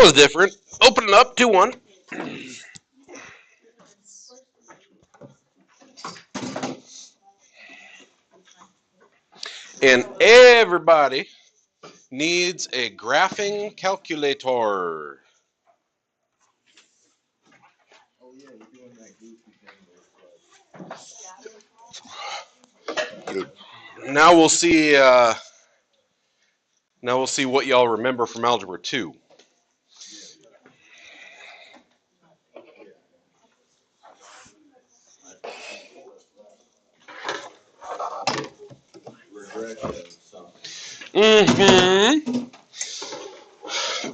was different. Open it up, 2-1. And everybody needs a graphing calculator. Now we'll see. Now we'll see what y'all remember from Algebra 2.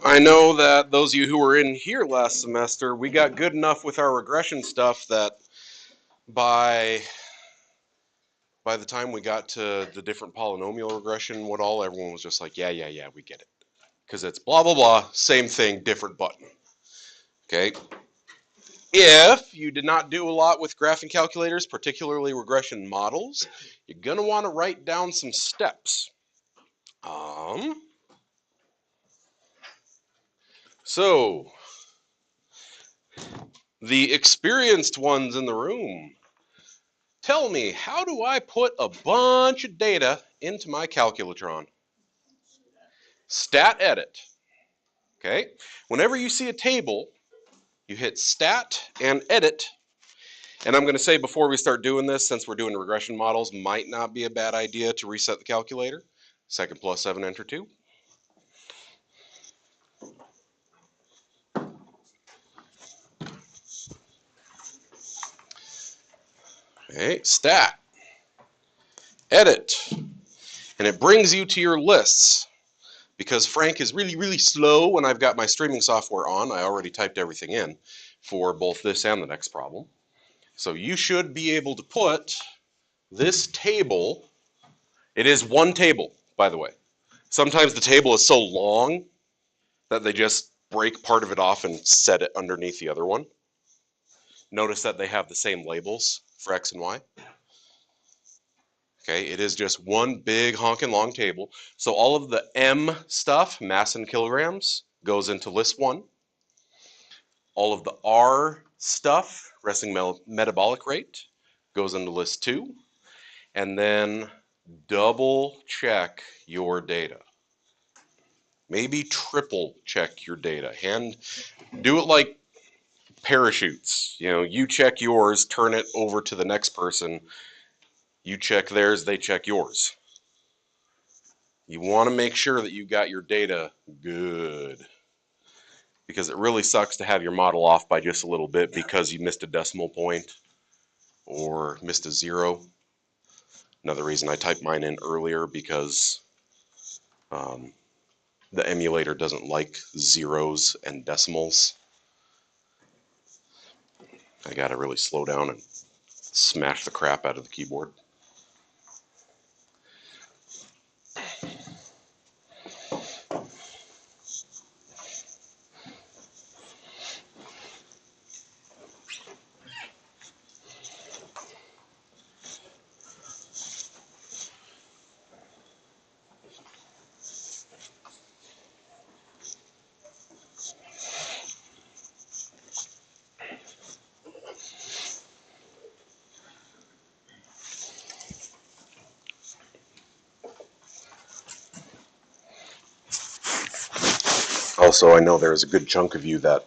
I know that those of you who were in here last semester, we got good enough with our regression stuff that by the time we got to the different polynomial regression, everyone was just like, yeah, we get it. Because it's blah, blah, blah, same thing, different button. Okay? If you did not do a lot with graphing calculators, particularly regression models, you're going to want to write down some steps. So, the experienced ones in the room, tell me, how do I put a bunch of data into my calculatron? Stat edit. Okay? Whenever you see a table, you hit stat and edit. And I'm going to say before we start doing this, since we're doing regression models, might not be a bad idea to reset the calculator. 2nd plus 7, enter 2. Okay, stat, edit, and it brings you to your lists. Because Frank is really, really slow when I've got my streaming software on, I already typed everything in for both this and the next problem. So you should be able to put this table, it is one table, by the way. Sometimes the table is so long that they just break part of it off and set it underneath the other one. Notice that they have the same labels for X and Y. Okay, it is just one big honking long table. So all of the M stuff, mass in kilograms, goes into list 1. All of the R stuff, resting metabolic rate, goes into list 2. And then double check your data. Maybe triple check your data. Do it like parachutes. You know, you check yours, turn it over to the next person. You check theirs, they check yours. You want to make sure that you got your data good. Because it really sucks to have your model off by just a little bit because you missed a decimal point or missed a 0. Another reason I typed mine in earlier because the emulator doesn't like zeros and decimals. I gotta really slow down and smash the crap out of the keyboard. Also, I know there's a good chunk of you that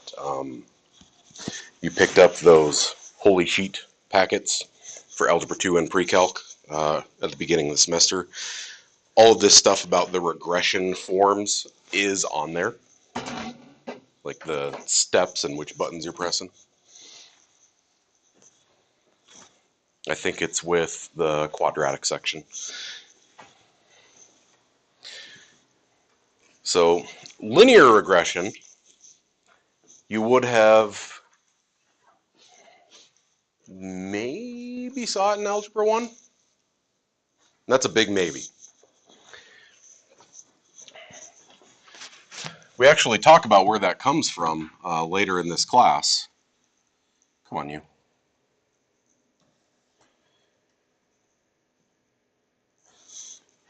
you picked up those Holy Sheet packets for Algebra 2 and PreCalc at the beginning of the semester. All of this stuff about the regression forms is on there, like the steps and which buttons you're pressing. I think it's with the quadratic section. So linear regression, you would have maybe saw it in Algebra 1. That's a big maybe. We actually talk about where that comes from later in this class. Come on, you.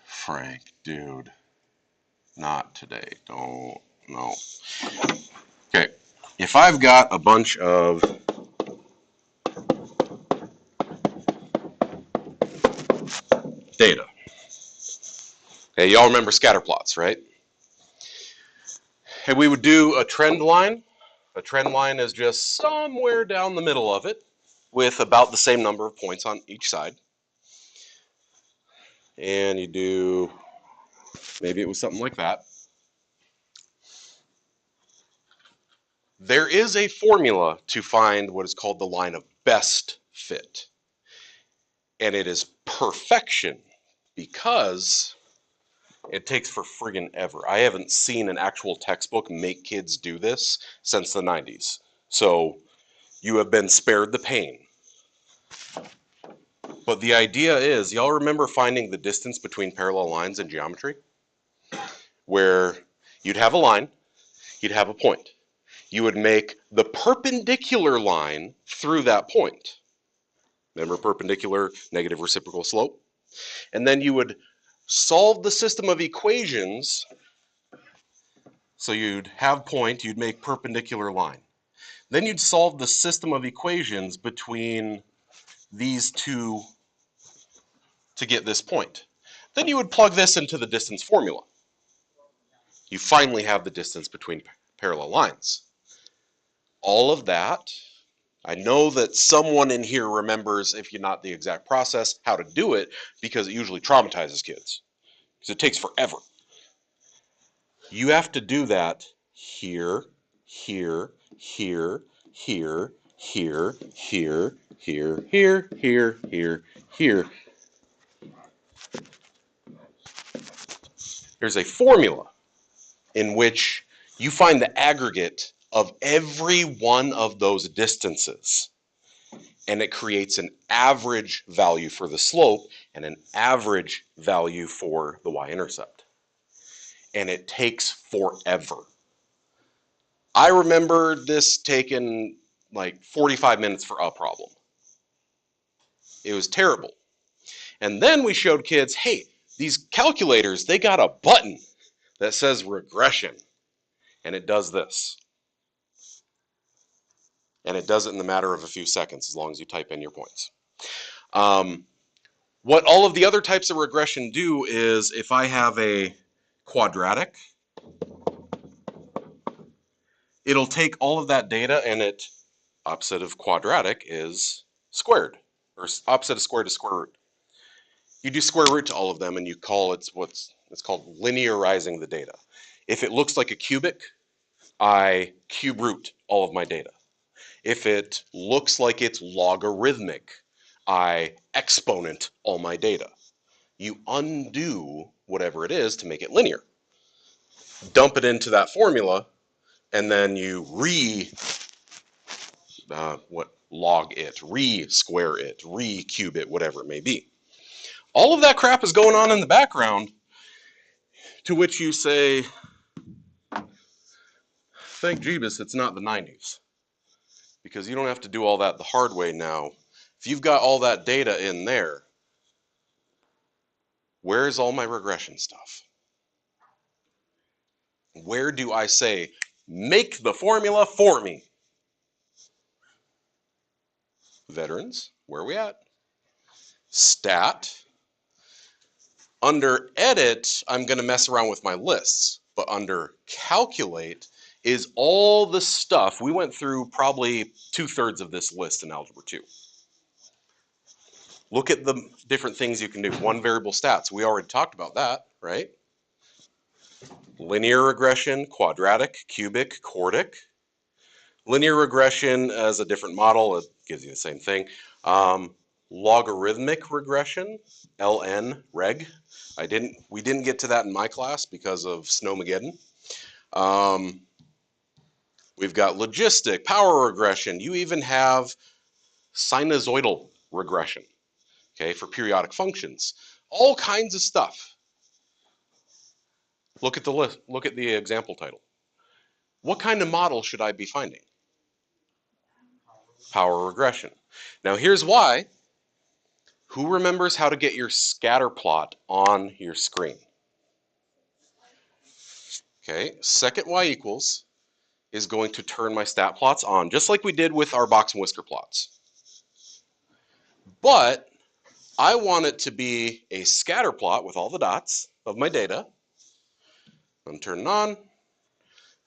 Frank, dude. Not today. Don't. No. if I've got a bunch of data, okay, y'all remember scatter plots, right? And we would do a trend line. A trend line is just somewhere down the middle of it with about the same number of points on each side. And you do, maybe it was something like that. There is a formula to find what is called the line of best fit. And it is perfection because it takes for friggin' ever. I haven't seen an actual textbook make kids do this since the 90s. So you have been spared the pain. But the idea is, y'all remember finding the distance between parallel lines in geometry? Where you'd have a line, you'd have a point. You would make the perpendicular line through that point. Remember perpendicular, negative reciprocal slope? And then you would solve the system of equations. So you'd have point, you'd make perpendicular line. Then you'd solve the system of equations between these two to get this point. Then you would plug this into the distance formula. You finally have the distance between parallel lines. All of that, I know that someone in here remembers, if you're not the exact process, how to do it, because it usually traumatizes kids. Because it takes forever. You have to do that here, here, here, here, here, here, here, here, here, here, here. There's a formula in which you find the aggregate of every one of those distances. And it creates an average value for the slope and an average value for the y-intercept. And it takes forever. I remember this taking like 45 minutes for a problem. It was terrible. And then we showed kids, hey, these calculators, they got a button that says regression. And it does this. And it does it in the matter of a few seconds as long as you type in your points. What all of the other types of regression do is if I have a quadratic, it'll take all of that data and it, opposite of quadratic is squared, or opposite of squared is square root. You do square root to all of them and you call it's called linearizing the data. If it looks like a cubic, I cube root all of my data. If it looks like it's logarithmic, I exponent all my data. You undo whatever it is to make it linear. Dump it into that formula, and then you log it, re-square it, re-cube it, whatever it may be. All of that crap is going on in the background, to which you say, thank Jeebus it's not the 90s. Because you don't have to do all that the hard way now. If you've got all that data in there, where's all my regression stuff? Where do I say, make the formula for me? Veterans, where are we at? Stat. Under edit, I'm going to mess around with my lists. But under calculate is all the stuff. We went through probably 2/3 of this list in Algebra 2. Look at the different things you can do. One variable stats. We already talked about that, right? Linear regression, quadratic, cubic, quartic. Linear regression as a different model, it gives you the same thing. Logarithmic regression, LN, reg. We didn't get to that in my class because of Snowmageddon. We've got logistic, power regression. You even have sinusoidal regression, okay, for periodic functions. All kinds of stuff. Look at the list. Look at the example title. What kind of model should I be finding? Power regression. Now here's why. Who remembers how to get your scatter plot on your screen? Okay, second y equals is going to turn my stat plots on, just like we did with our box and whisker plots. But I want it to be a scatter plot with all the dots of my data. I'm turning on.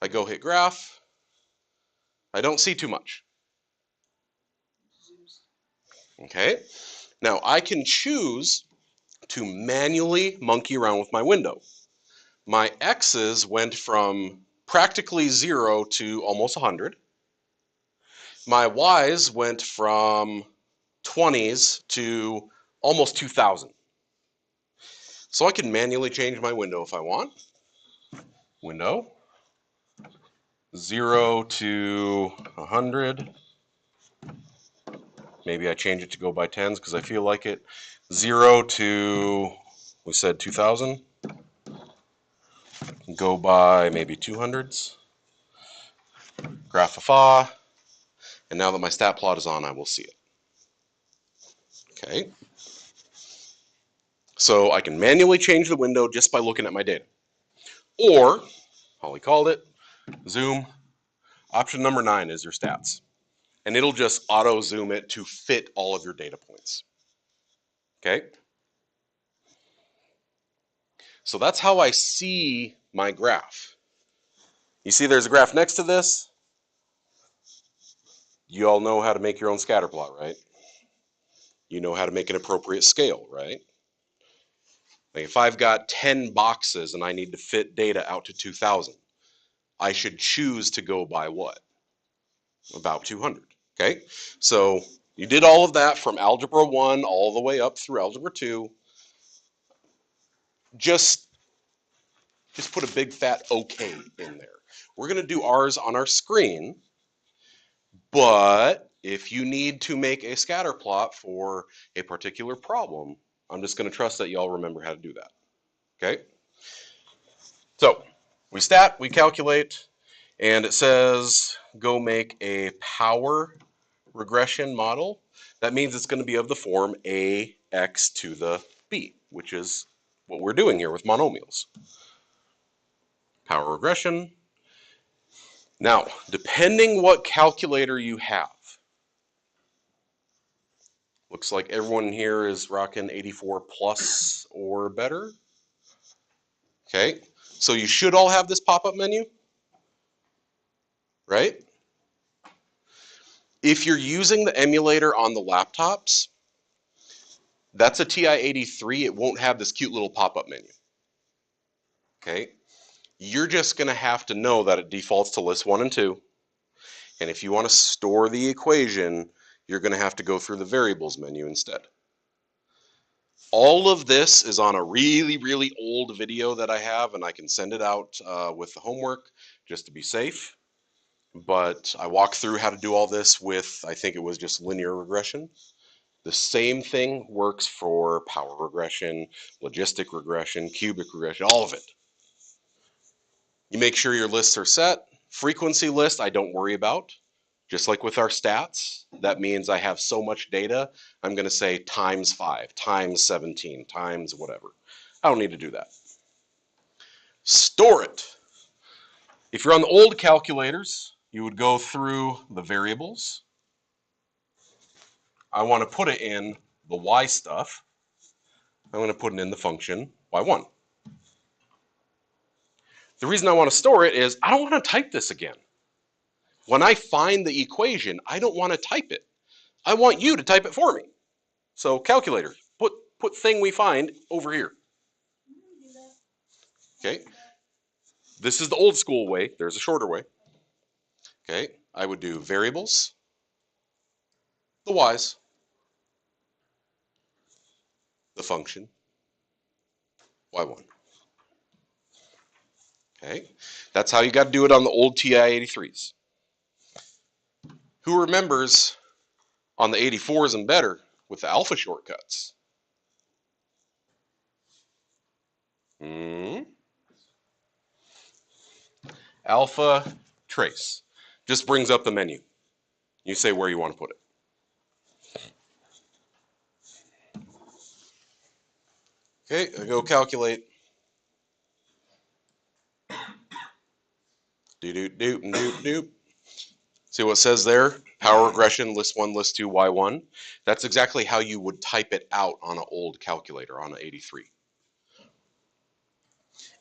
I go hit graph. I don't see too much. Okay. Now I can choose to manually monkey around with my window. My X's went from practically 0 to almost 100. My Y's went from 20s to almost 2,000. So I can manually change my window if I want. Window, 0 to 100. Maybe I change it to go by tens because I feel like it. 0 to, we said 2,000. Go by maybe 200s. Graph. And now that my stat plot is on, I will see it. Okay. So I can manually change the window just by looking at my data. Or, Holly called it, zoom. Option number 9 is your stats. And it'll just auto zoom it to fit all of your data points. Okay? So that's how I see my graph. You see there's a graph next to this? You all know how to make your own scatter plot, right? You know how to make an appropriate scale, right? Like if I've got 10 boxes and I need to fit data out to 2,000, I should choose to go by what? About 200, okay? So you did all of that from Algebra 1 all the way up through Algebra 2. Just put a big fat OK in there. We're going to do ours on our screen, but if you need to make a scatter plot for a particular problem, I'm just going to trust that y'all remember how to do that, okay? So we stat, we calculate, and it says go make a power regression model. That means it's going to be of the form ax to the b, which is what we're doing here with monomials. Power regression. Now, depending what calculator you have, looks like everyone here is rocking 84 plus or better. Okay, so you should all have this pop-up menu, right? If you're using the emulator on the laptops, that's a TI-83. It won't have this cute little pop-up menu. Okay, you're just going to have to know that it defaults to list 1 and 2. And if you want to store the equation, you're going to have to go through the variables menu instead. All of this is on a really, really old video that I have, and I can send it out with the homework just to be safe. But I walked through how to do all this with, I think it was just linear regression. The same thing works for power regression, logistic regression, cubic regression, all of it. You make sure your lists are set. Frequency list, I don't worry about. Just like with our stats, that means I have so much data, I'm going to say times 5, times 17, times whatever. I don't need to do that. Store it. If you're on the old calculators, you would go through the variables. I want to put it in the y stuff. I'm going to put it in the function y1. The reason I want to store it is I don't want to type this again. When I find the equation, I don't want to type it. I want you to type it for me. So calculator, put thing we find over here. Okay. This is the old school way. There's a shorter way. Okay. I would do variables, the y's, the function, y1. Okay. That's how you got to do it on the old TI-83s. Who remembers on the 84s and better with the alpha shortcuts? Alpha trace. Just brings up the menu. You say where you want to put it. Okay, I go calculate. Doop, doop, doop, doop. See what it says there? Power regression, list 1, list 2, Y1. That's exactly how you would type it out on an old calculator, on an 83.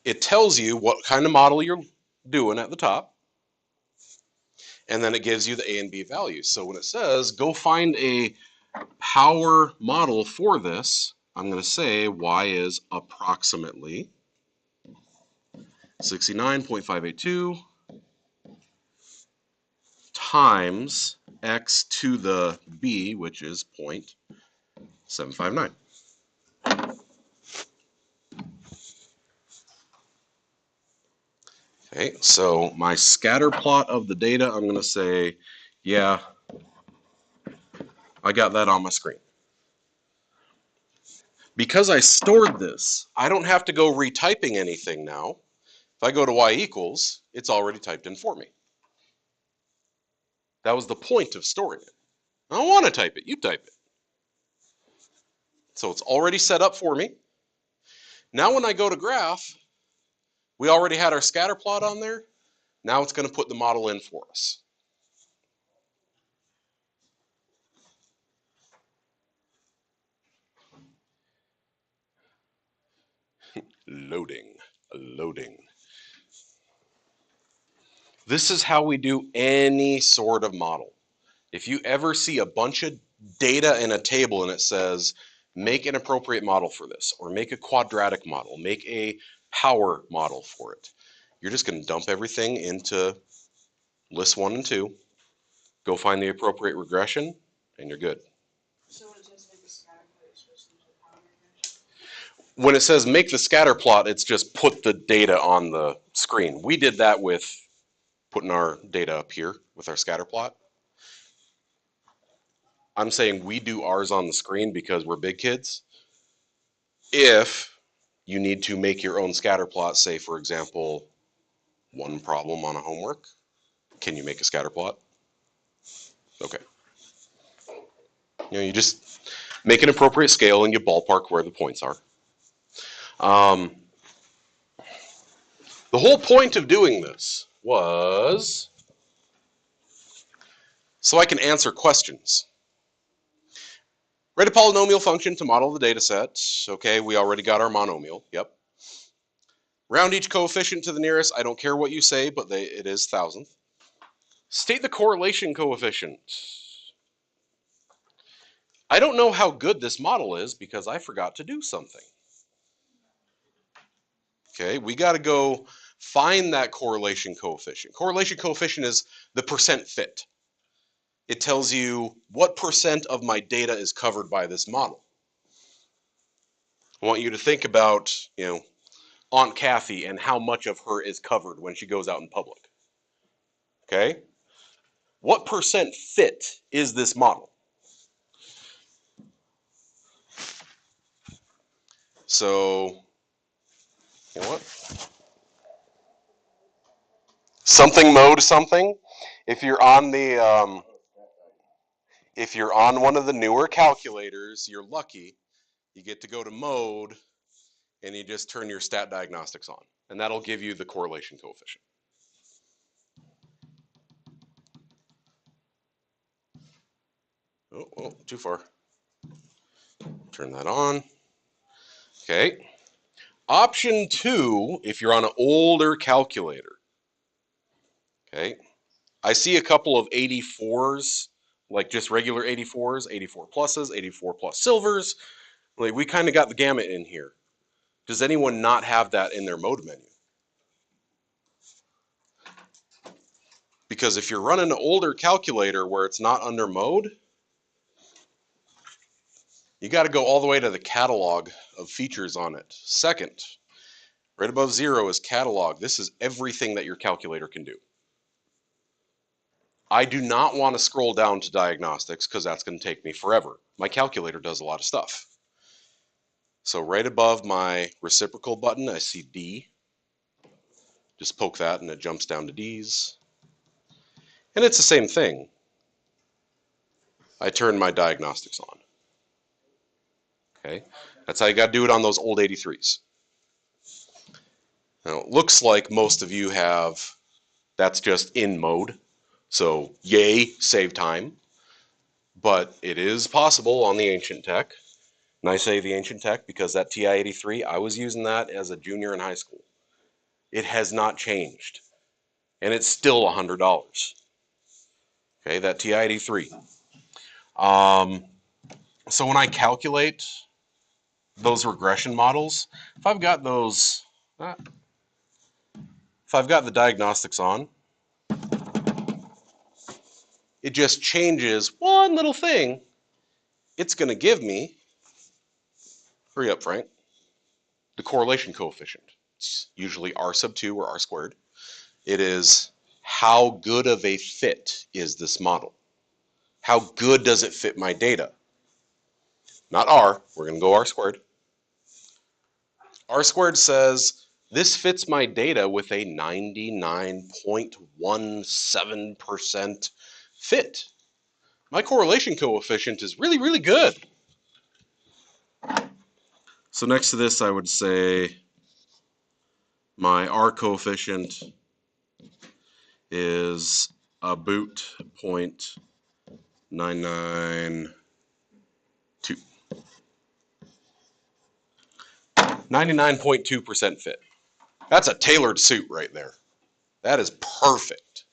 It tells you what kind of model you're doing at the top, and then it gives you the A and B values. So when it says, go find a power model for this, I'm going to say Y is approximately 69.582 times X to the B, which is 0.759. Okay, so my scatter plot of the data, I'm going to say, yeah, I got that on my screen. Because I stored this, I don't have to go retyping anything now. If I go to y equals, it's already typed in for me. That was the point of storing it. I don't want to type it, you type it. So it's already set up for me. Now when I go to graph, we already had our scatter plot on there. Now it's going to put the model in for us. Loading, loading. This is how we do any sort of model. If you ever see a bunch of data in a table and it says, make an appropriate model for this, or make a quadratic model, make a power model for it, you're just going to dump everything into list 1 and 2, go find the appropriate regression, and you're good. So when it says make a scatter plot, you're supposed to use a power regression? When it says make the scatter plot, it's just put the data on the screen. We did that with putting our data up here with our scatter plot. I'm saying we do ours on the screen because we're big kids. If you need to make your own scatter plot, say for example, one problem on a homework, can you make a scatter plot? Okay. You just make an appropriate scale and you ballpark where the points are. The whole point of doing this was so I can answer questions. Write a polynomial function to model the data set. Okay, we already got our monomial. Yep. Round each coefficient to the nearest. I don't care what you say, but it is thousandth. State the correlation coefficient. I don't know how good this model is because I forgot to do something. Okay, we got to go find that correlation coefficient. Correlation coefficient is the percent fit. It tells you what percent of my data is covered by this model. I want you to think about, Aunt Kathy and how much of her is covered when she goes out in public. Okay? What percent fit is this model? So, you know what? Something mode something. If you're on the if you're on one of the newer calculators, you're lucky. You get to go to mode and you just turn your stat diagnostics on. And that'll give you the correlation coefficient. Oh, too far. Turn that on. Okay. Option 2, if you're on an older calculator. Okay. I see a couple of 84s, like just regular 84s, 84 pluses, 84 plus silvers. Like we kind of got the gamut in here. Does anyone not have that in their mode menu? Because if you're running an older calculator where it's not under mode, you got to go all the way to the catalog of features on it. Second, right above 0 is catalog. This is everything that your calculator can do. I do not want to scroll down to diagnostics because that's going to take me forever. My calculator does a lot of stuff. So right above my reciprocal button, I see D. Just poke that and it jumps down to D's. And it's the same thing. I turn my diagnostics on. Okay, that's how you got to do it on those old 83s. Now, it looks like most of you have That's just in mode. So yay, save time. But it is possible on the ancient tech. And I say the ancient tech because that TI-83, I was using that as a junior in high school. It has not changed. And it's still $100. Okay, that TI-83. So when I calculate those regression models, if I've got those, if I've got the diagnostics on, it just changes one little thing. It's going to give me, hurry up, Frank, the correlation coefficient. It's usually R sub 2 or R squared. It is how good of a fit is this model? How good does it fit my data? Not R, we're going to go R squared. R squared says this fits my data with a 99.17% fit. My correlation coefficient is really, really good. So next to this, I would say my R coefficient is about 0.992. 99.2% fit. That's a tailored suit right there. That is perfect.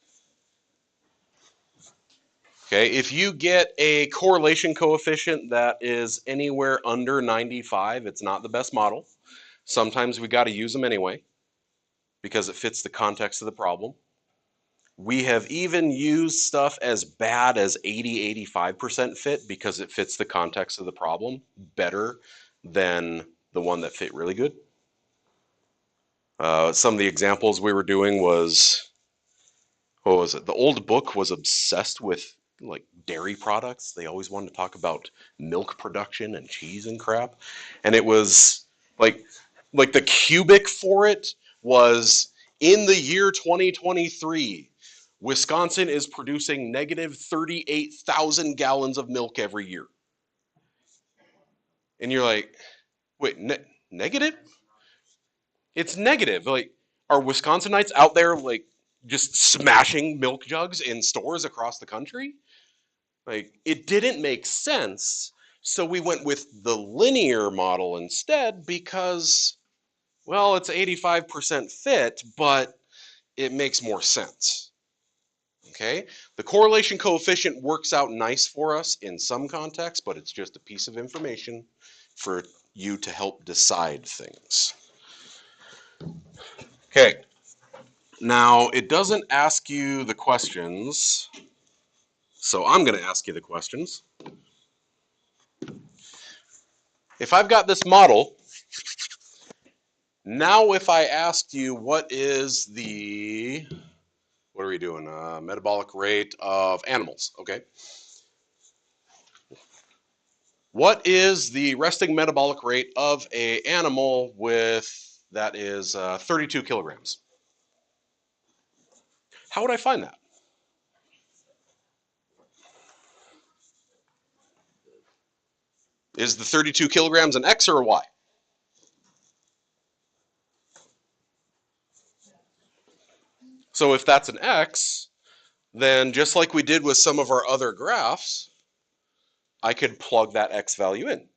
Okay, if you get a correlation coefficient that is anywhere under 95, it's not the best model. Sometimes we got to use them anyway because it fits the context of the problem. We have even used stuff as bad as 80, 85% fit because it fits the context of the problem better than the one that fit really good. Some of the examples we were doing was, what was it? The old book was obsessed with like dairy products. They always wanted to talk about milk production and cheese and crap. And it was like the cubic for it was in the year 2023, Wisconsin is producing negative 38,000 gallons of milk every year. And you're like, wait, negative? It's negative. Like, are Wisconsinites out there like just smashing milk jugs in stores across the country? Like, it didn't make sense. So we went with the linear model instead because, well, it's 85% fit, but it makes more sense. Okay? The correlation coefficient works out nice for us in some contexts, but it's just a piece of information for you to help decide things. Okay. Now, it doesn't ask you the questions, so I'm going to ask you the questions. If I've got this model, now if I asked you what is the, what are we doing, metabolic rate of animals, okay? What is the resting metabolic rate of an animal with, that is 32 kilograms? How would I find that? Is the 32 kilograms an X or a Y? So if that's an X, then just like we did with some of our other graphs, I could plug that X value in.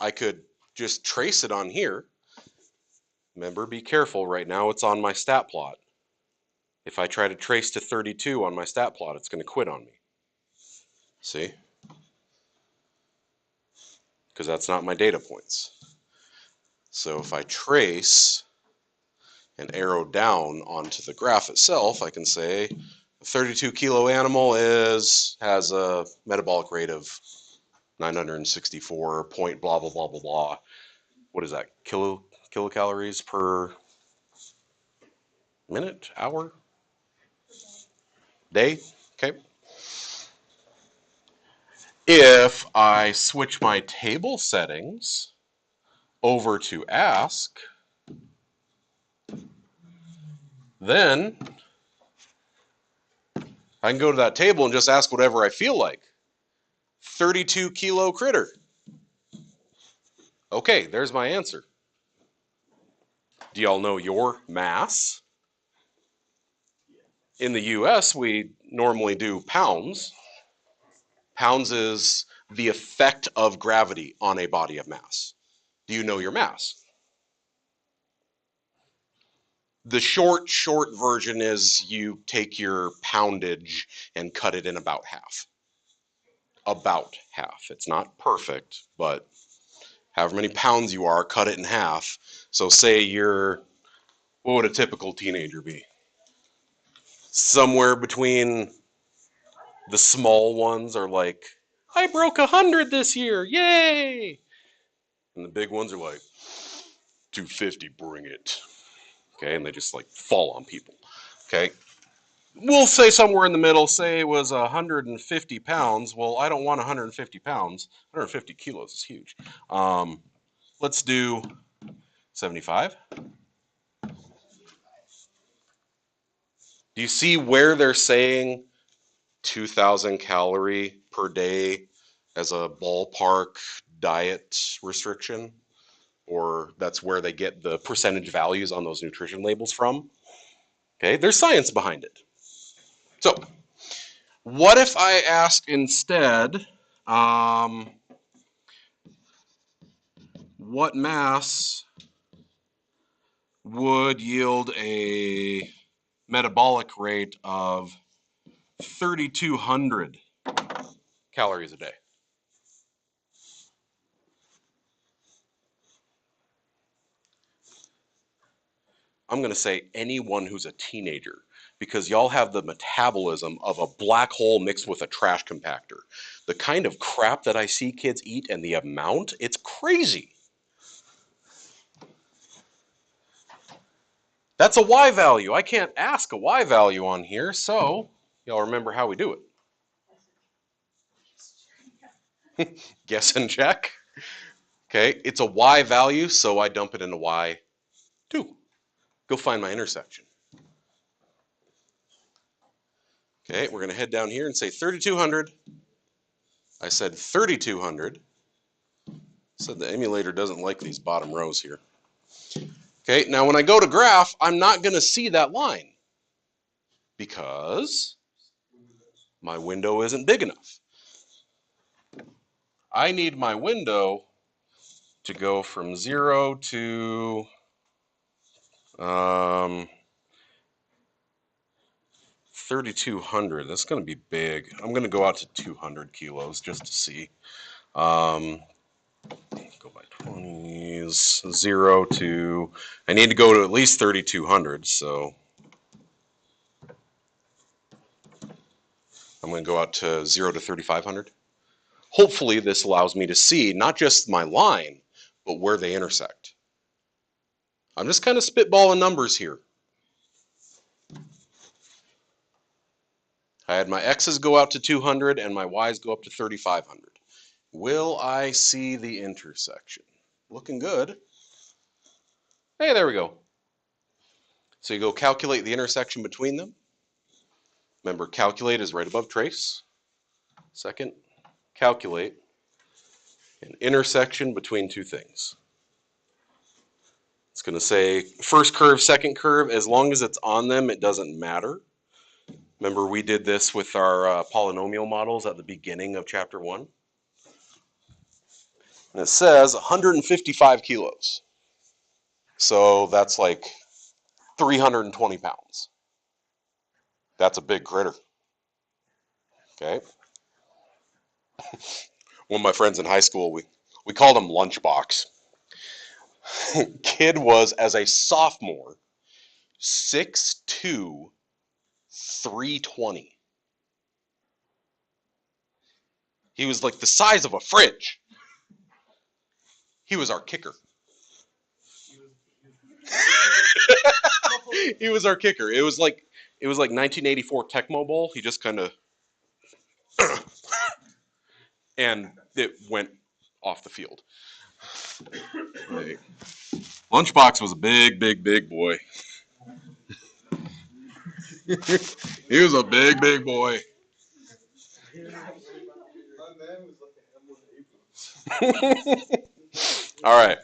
I could just trace it on here. Remember, be careful, right now it's on my stat plot. If I try to trace to 32 on my stat plot, it's going to quit on me. See? Because that's not my data points. So if I trace and arrow down onto the graph itself, I can say a 32 kilo animal has a metabolic rate of 964 point blah blah blah blah blah. What is that? Kilocalories per minute, hour, day? Okay. If I switch my table settings over to ask, then I can go to that table and just ask whatever I feel like. 32 kilo critter. Okay, there's my answer. Do y'all know your mass? In the US, we normally do pounds. Pounds is the effect of gravity on a body of mass. Do you know your mass? The short version is you take your poundage and cut it in about half. About half. It's not perfect, but however many pounds you are, cut it in half. So say what would a typical teenager be? Somewhere between the small ones are like, I broke 100 this year, yay! And the big ones are like, 250, bring it. Okay, and they just like fall on people. Okay, we'll say somewhere in the middle, say it was 150 pounds. Well, I don't want 150 pounds. 150 kilos is huge. Let's do 75. Do you see where they're saying 2,000 calorie per day as a ballpark diet restriction? Or that's where they get the percentage values on those nutrition labels from? Okay, there's science behind it. So, what if I asked instead, what mass would yield a metabolic rate of 3,200 calories a day? I'm going to say anyone who's a teenager, because y'all have the metabolism of a black hole mixed with a trash compactor. The kind of crap that I see kids eat and the amount, it's crazy. That's a Y value. I can't ask a Y value on here, so y'all remember how we do it. Guess and check. Okay, it's a Y value, so I dump it into Y2. Go find my intersection. Okay, we're going to head down here and say 3,200. I said 3,200. Said the emulator doesn't like these bottom rows here. Okay, now when I go to graph, I'm not going to see that line because my window isn't big enough. I need my window to go from 0 to 3,200. That's going to be big. I'm going to go out to 200 kilos just to see. Go by 20s. 0 to, I need to go to at least 3,200, so I'm going to go out to 0 to 3,500. Hopefully this allows me to see not just my line, but where they intersect. I'm just kind of spitballing numbers here. I had my X's go out to 200 and my Y's go up to 3,500. Will I see the intersection? Looking good. Hey, there we go. So you go calculate the intersection between them. Remember, calculate is right above trace. Second, calculate an intersection between two things. It's going to say first curve, second curve. As long as it's on them, it doesn't matter. Remember, we did this with our polynomial models at the beginning of chapter 1. And it says 155 kilos. So that's like 320 pounds. That's a big critter. Okay. One of my friends in high school, we called him Lunchbox. Kid was, as a sophomore, 6'2", 320. He was like the size of a fridge. He was our kicker. He was our kicker. It was like 1984 Tecmo Bowl. He just kind of and it went off the field. Lunchbox was a big boy. He was a big boy. All right.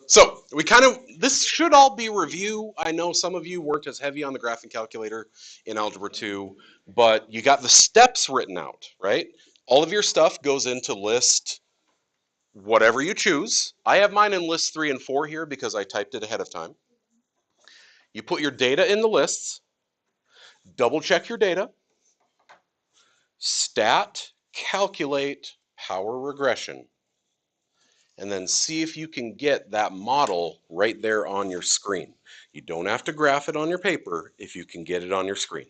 So this should all be review. I know some of you weren't as heavy on the graphing calculator in Algebra 2, but you got the steps written out, right? All of your stuff goes into list whatever you choose. I have mine in list 3 and 4 here because I typed it ahead of time. You put your data in the lists, double check your data, stat, calculate, power regression, and then see if you can get that model right there on your screen. You don't have to graph it on your paper if you can get it on your screen.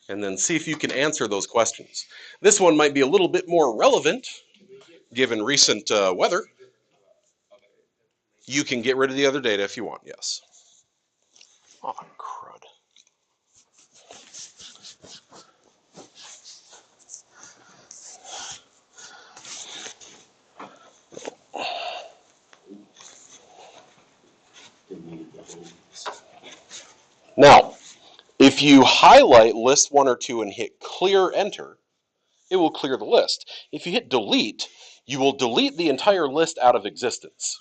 And then see if you can answer those questions. This one might be a little bit more relevant given recent weather. You can get rid of the other data if you want, yes. Oh, crud. Now, if you highlight list 1 or 2 and hit clear enter, it will clear the list. If you hit delete, you will delete the entire list out of existence.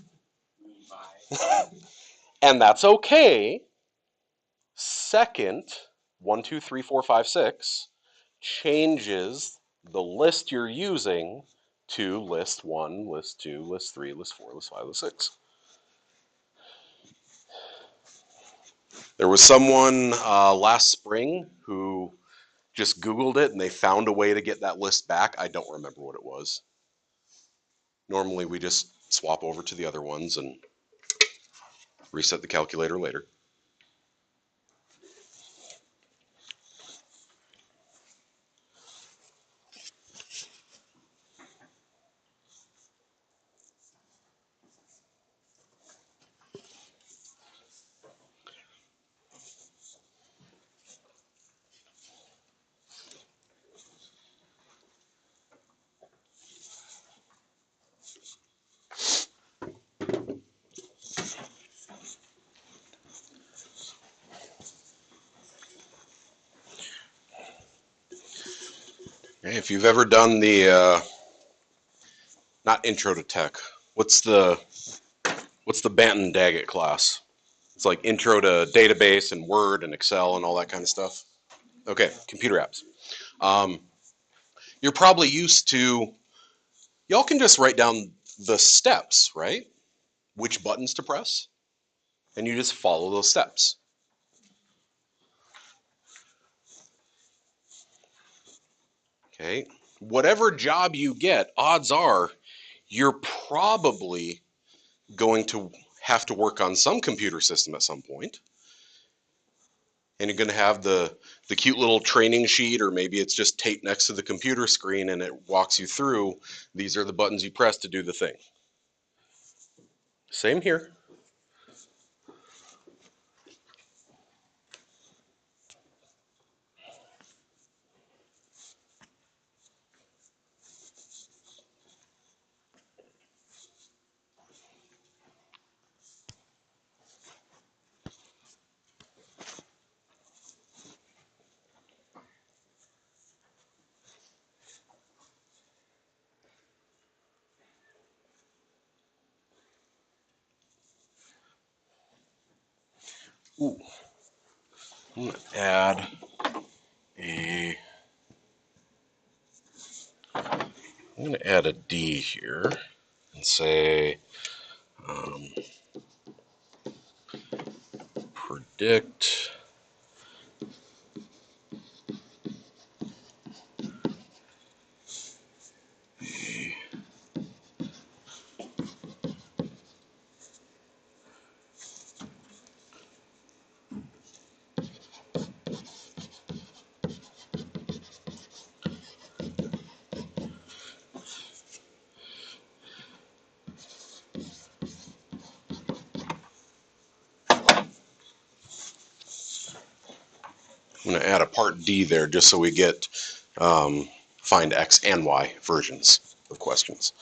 And that's okay. Second, 1, 2, 3, 4, 5, 6 changes the list you're using to list 1, list 2, list 3, list 4, list 5, list 6. There was someone last spring who just Googled it and they found a way to get that list back. I don't remember what it was. Normally we just swap over to the other ones and reset the calculator later. Hey, if you've ever done the not intro to tech, what's the Banton Daggett class? It's like intro to database and Word and Excel and all that kind of stuff. Okay, computer apps. Um, you're probably used to, y'all can just write down the steps, right? Which buttons to press, and you just follow those steps. Okay, whatever job you get, odds are you're probably going to have to work on some computer system at some point. And you're going to have the cute little training sheet, or maybe it's just taped next to the computer screen and it walks you through, these are the buttons you press to do the thing. Same here. Ooh. I'm going to add a, I'm going to add a D here and say predict I'm going to add a part D there just so we get find X and Y versions of questions.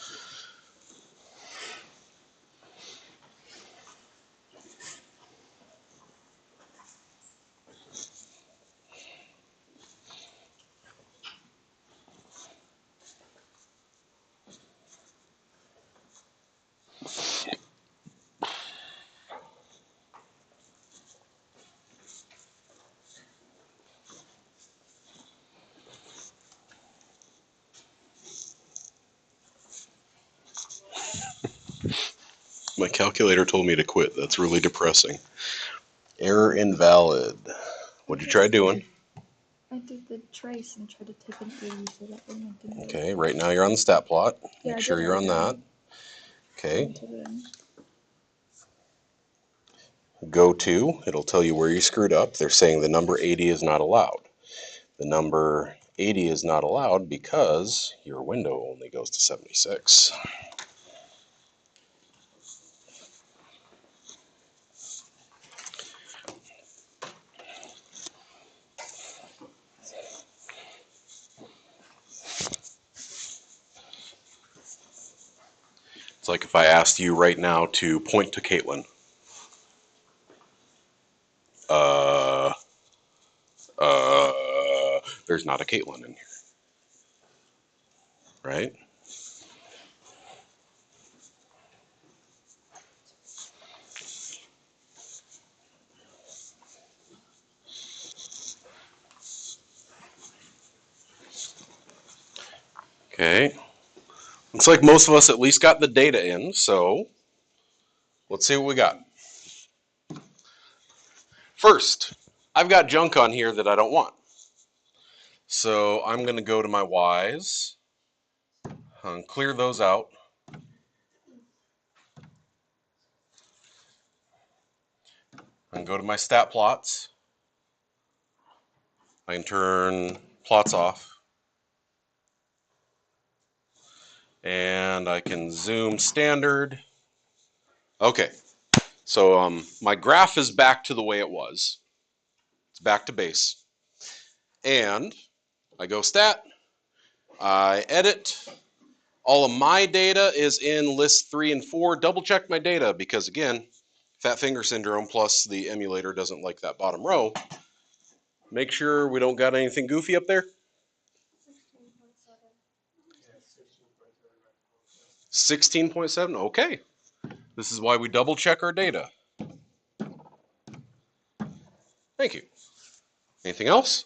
My calculator told me to quit. That's really depressing. Error invalid. What'd you try doing? I did the trace and tried to take an 80 so that way it didn't go. Okay, right now you're on the stat plot. Yeah, Make sure you're on that. Okay. Entered it in. Go to, it'll tell you where you screwed up. They're saying the number 80 is not allowed. The number 80 is not allowed because your window only goes to 76. It's like if I asked you right now to point to Caitlin. There's not a Caitlin in here, right? Okay. Looks like most of us at least got the data in, so let's see what we got. First, I've got junk on here that I don't want. So I'm going to go to my Y's and clear those out. And go to my stat plots. I can turn plots off. And I can zoom standard. Okay, so my graph is back to the way it was. It's back to base. And I go stat, I edit. All of my data is in list 3 and 4. Double check my data because, again, fat finger syndrome plus the emulator doesn't like that bottom row. Make sure we don't got anything goofy up there. 16.7, okay. This is why we double check our data. Thank you. Anything else?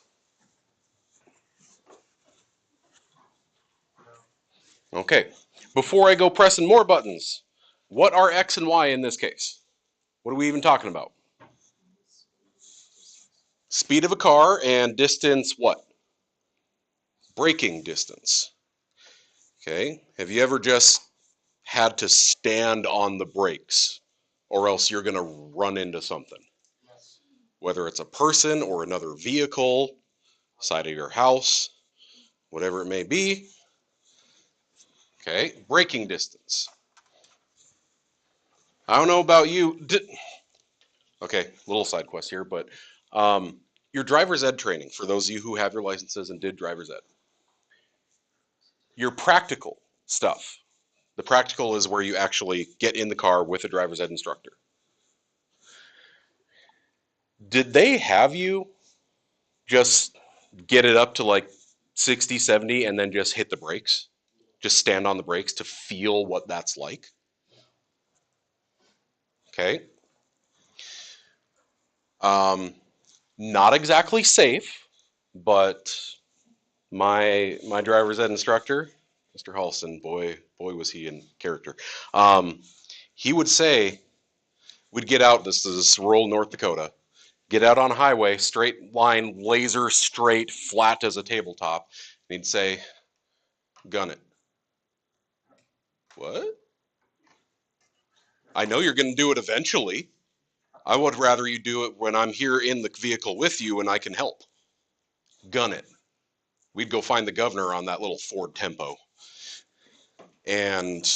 Okay. Before I go pressing more buttons, what are X and Y in this case? What are we even talking about? Speed of a car and distance what? Braking distance. Okay. Have you ever just had to stand on the brakes or else you're going to run into something? Whether it's a person or another vehicle, side of your house, whatever it may be. Okay, braking distance. I don't know about you. Okay, little side quest here, but your driver's ed training, for those of you who have your licenses and did driver's ed, your practical stuff. The practical is where you actually get in the car with a driver's ed instructor. Did they have you just get it up to like 60, 70 and then just hit the brakes? Just stand on the brakes to feel what that's like? Okay. Not exactly safe, but my driver's ed instructor, Mr. Halston, boy was he in character. He would say, we'd get out, this is rural North Dakota, get out on a highway, straight line, laser straight, flat as a tabletop, and he'd say, gun it. What? I know you're going to do it eventually. I would rather you do it when I'm here in the vehicle with you and I can help. Gun it. We'd go find the governor on that little Ford Tempo. And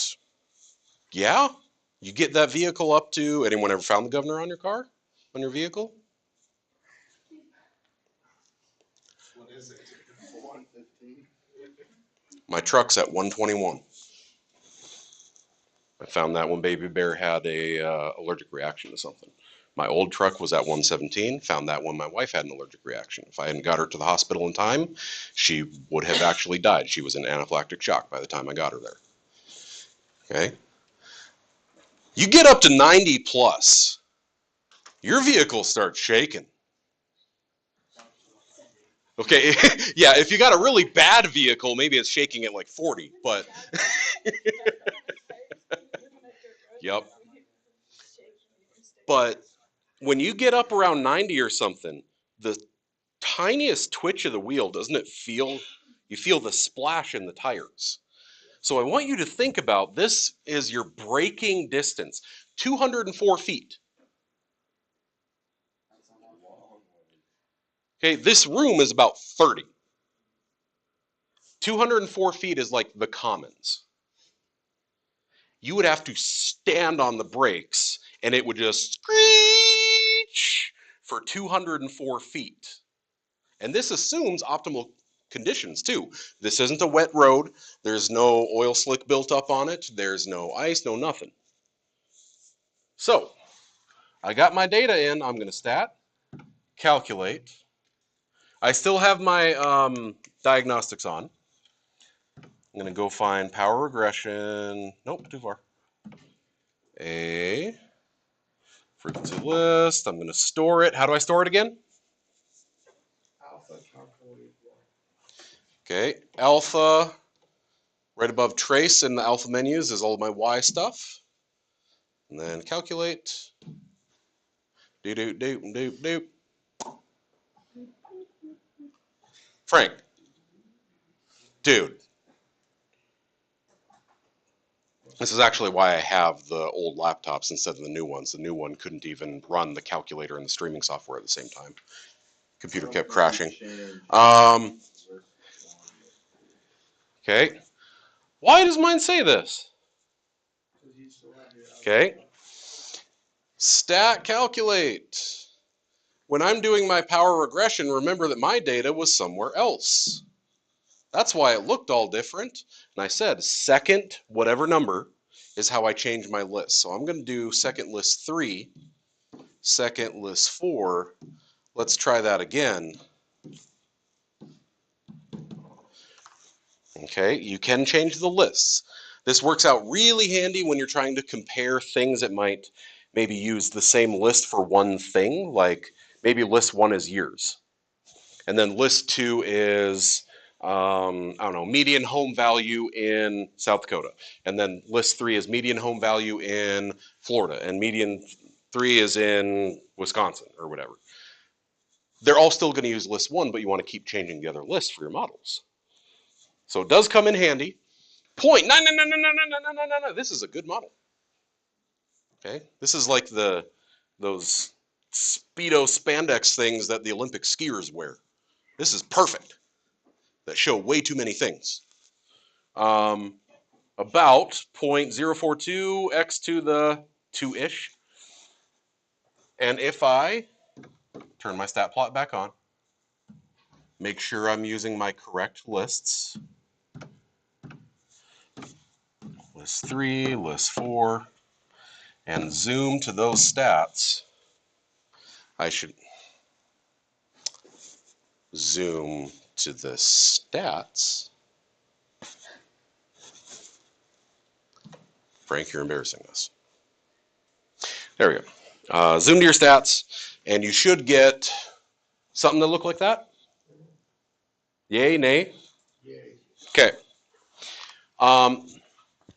yeah, you get that vehicle up to, anyone ever found the governor on your car? On your vehicle? What is it? 115? My truck's at 121. I found that when Baby Bear had a allergic reaction to something. My old truck was at 117. Found that when my wife had an allergic reaction. If I hadn't got her to the hospital in time, she would have actually died. She was in anaphylactic shock by the time I got her there. Okay? You get up to 90 plus, your vehicle starts shaking. Okay, yeah, if you got a really bad vehicle, maybe it's shaking at like 40, but yep. But when you get up around 90 or something, the tiniest twitch of the wheel, doesn't it feel, you feel the splash in the tires. So I want you to think about, this is your braking distance, 204 feet. That's a long way. Okay, this room is about 30. 204 feet is like the commons. You would have to stand on the brakes and it would just screech for 204 feet. And this assumes optimal conditions too. This isn't a wet road. There's no oil slick built up on it. There's no ice, no nothing. So I got my data in. I'm going to stat, calculate. I still have my diagnostics on. I'm going to go find power regression. Nope, too far. A frequency list. I'm going to store it. How do I store it again? Alpha calculate what? Okay, alpha, right above trace in the alpha menus is all of my Y stuff. And then calculate. Doop, doop, doop, doop, doop. Frank, dude. This is actually why I have the old laptops instead of the new ones. The new one couldn't even run the calculator and the streaming software at the same time. Computer kept crashing. Okay. Why does mine say this? Okay. Stat calculate. When I'm doing my power regression, remember that my data was somewhere else. That's why it looked all different. And I said second whatever number is how I change my list. So I'm going to do second list 3, second list 4. Let's try that again. Okay, you can change the lists. This works out really handy when you're trying to compare things that might maybe use the same list for one thing, like maybe list 1 is years. And then list 2 is, I don't know, median home value in South Dakota. And then list 3 is median home value in Florida. And median 3 is in Wisconsin or whatever. They're all still going to use list 1, but you want to keep changing the other lists for your models. So it does come in handy. Point. No. This is a good model. Okay. This is like those Speedo spandex things that the Olympic skiers wear. This is perfect. That show way too many things. About 0.042 x to the 2-ish. And if I turn my stat plot back on, make sure I'm using my correct lists. List 3, list 4, and zoom to those stats. I should zoom to the stats. Frank, you're embarrassing us. There we go. Zoom to your stats, and you should get something that look like that. Yay, nay? Yay. Okay.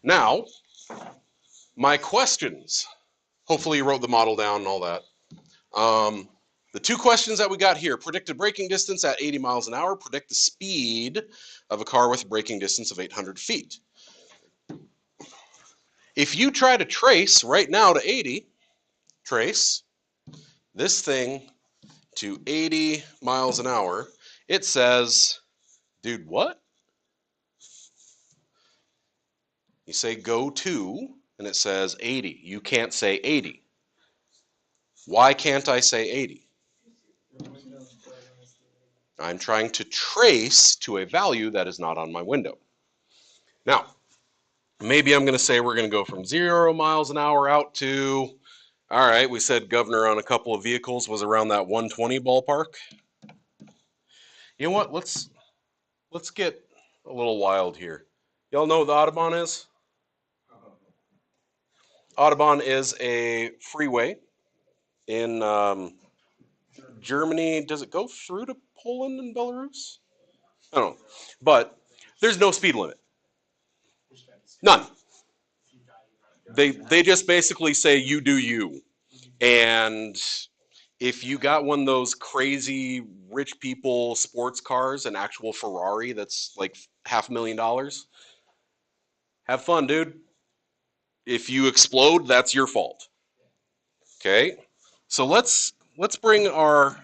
Now, my questions. Hopefully you wrote the model down and all that. The 2 questions that we got here: predicted braking distance at 80 miles an hour, predict the speed of a car with a braking distance of 800 feet. If you try to trace right now to 80, trace this thing to 80 miles an hour, it says, dude, what? You say go to, and it says 80. You can't say 80. Why can't I say 80? I'm trying to trace to a value that is not on my window. Now, maybe I'm going to say we're going to go from 0 miles an hour out to, all right, we said governor on a couple of vehicles was around that 120 ballpark. You know what? Let's get a little wild here. Y'all know what the Autobahn is? Autobahn is a freeway in Germany. Does it go through to Poland and Belarus? I don't know. But there's no speed limit. None. They just basically say you do you. And if you got one of those crazy rich people sports cars, an actual Ferrari that's like $500,000, have fun, dude. If you explode, that's your fault. Okay? So let's bring our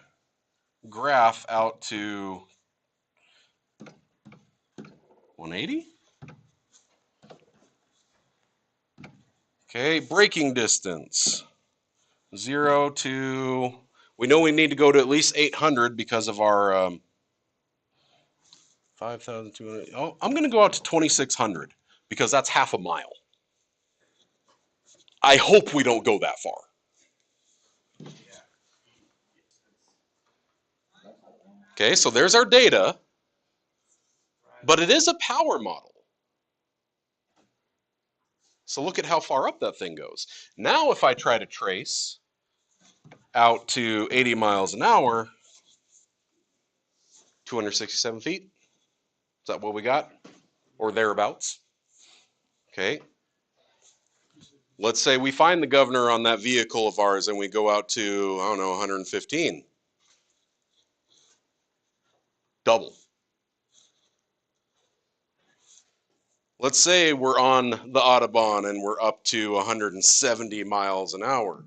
graph out to 180. Okay, braking distance. 0 to, we know we need to go to at least 800 because of our 5,200. Oh, I'm going to go out to 2,600 because that's half a mile. I hope we don't go that far. Okay, so there's our data, but it is a power model. So look at how far up that thing goes. Now if I try to trace out to 80 miles an hour, 267 feet, is that what we got? Or thereabouts? Okay. Let's say we find the governor on that vehicle of ours and we go out to, I don't know, 115. Double. Let's say we're on the Autobahn and we're up to 170 miles an hour.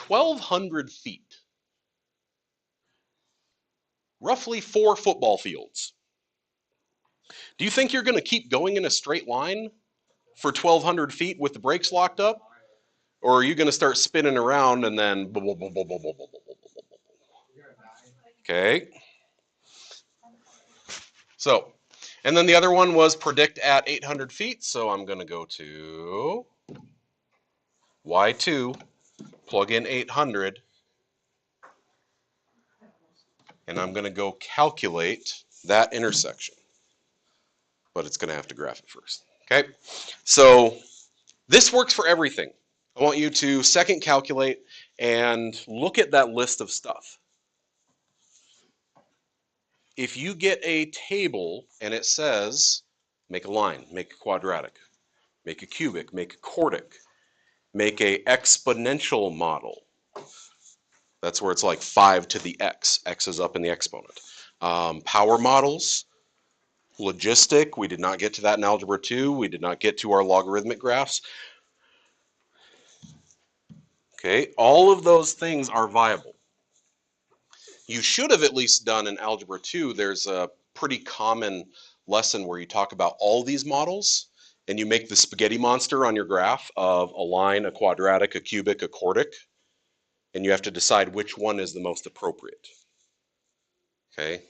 1,200 feet. Roughly 4 football fields. Do you think you're going to keep going in a straight line for 1,200 feet with the brakes locked up? Or are you going to start spinning around and then... Okay. So, and then the other one was predict at 800 feet. So I'm going to go to Y2, plug in 800, and I'm going to go calculate that intersection. But it's going to have to graph it first. Okay. So this works for everything. I want you to second calculate and look at that list of stuff. If you get a table and it says, make a line, make a quadratic, make a cubic, make a quartic, make a exponential model. That's where it's like 5 to the x. X is up in the exponent. Power models, logistic, we did not get to that in Algebra 2. We did not get to our logarithmic graphs. Okay, all of those things are viable. You should have at least done in Algebra 2, there's a pretty common lesson where you talk about all these models and you make the spaghetti monster on your graph of a line, a quadratic, a cubic, a quartic, and you have to decide which one is the most appropriate. Okay,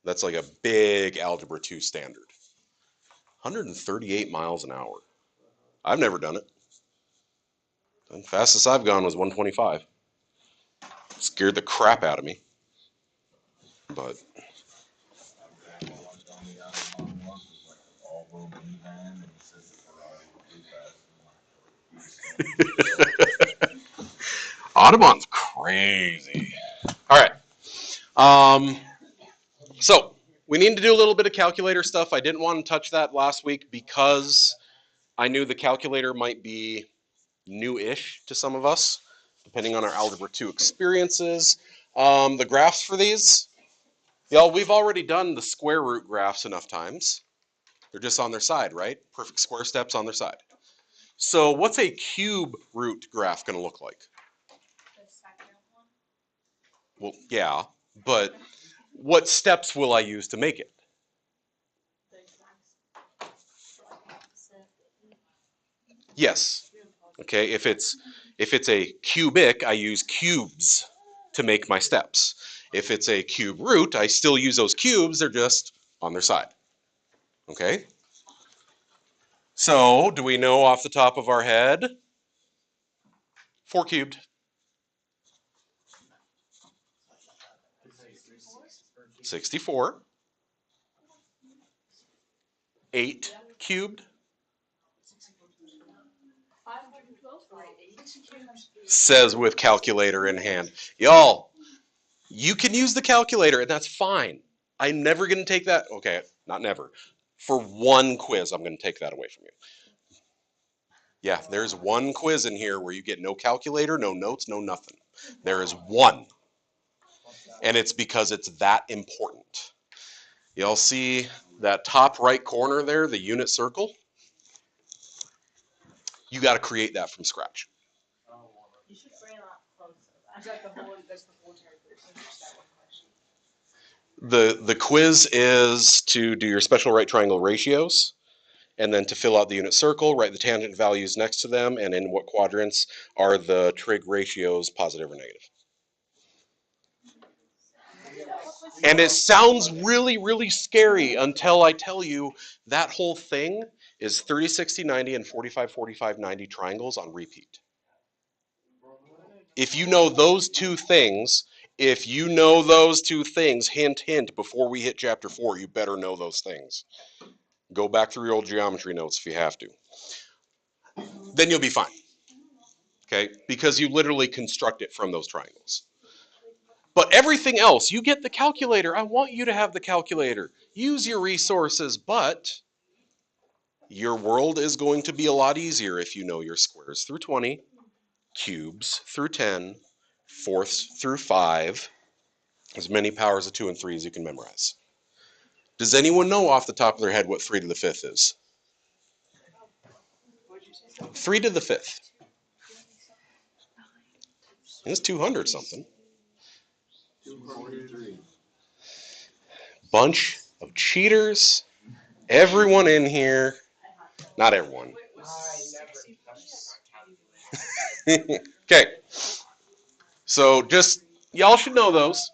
that's like a big Algebra 2 standard. 138 miles an hour. I've never done it. The fastest I've gone was 125. Scared the crap out of me. But Audubon's crazy. All right. So we need to do a little bit of calculator stuff. I didn't want to touch that last week because I knew the calculator might be new-ish to some of us, depending on our Algebra 2 experiences. The graphs for these, y'all, we've already done the square root graphs enough times. They're just on their side, right? Perfect square steps on their side. So what's a cube root graph going to look like? Well, yeah, but what steps will I use to make it? Yes. Okay, if it's a cubic, I use cubes to make my steps. If it's a cube root, I still use those cubes, they're just on their side. Okay? So, do we know off the top of our head? 4 cubed. 64. 8 cubed. Says with calculator in hand. Y'all, you can use the calculator and that's fine. I'm never going to take that. Okay, not never. For one quiz, I'm going to take that away from you. Yeah, there's one quiz in here where you get no calculator, no notes, no nothing. There is one. And it's because it's that important. Y'all see that top right corner there, the unit circle? You got to create that from scratch. You should bring that closer. That's like the whole, that's the whole entire person, just that one question. The quiz is to do your special right triangle ratios, and then to fill out the unit circle, write the tangent values next to them, and in what quadrants are the trig ratios positive or negative. And it sounds really, really scary until I tell you that whole thing is 30, 60, 90, and 45, 45, 90 triangles on repeat. If you know those two things, hint, hint, before we hit chapter 4, you better know those things. Go back through your old geometry notes if you have to. Then you'll be fine. Okay? Because you literally construct it from those triangles. But everything else, you get the calculator. I want you to have the calculator. Use your resources, but your world is going to be a lot easier if you know your squares through 20, cubes through 10, fourths through 5, as many powers of 2 and 3 as you can memorize. Does anyone know off the top of their head what 3 to the 5th is? 3 to the 5th. It's 200 something. 243. Bunch of cheaters. Everyone in here, not everyone. I never touched. Okay. So just, y'all should know those.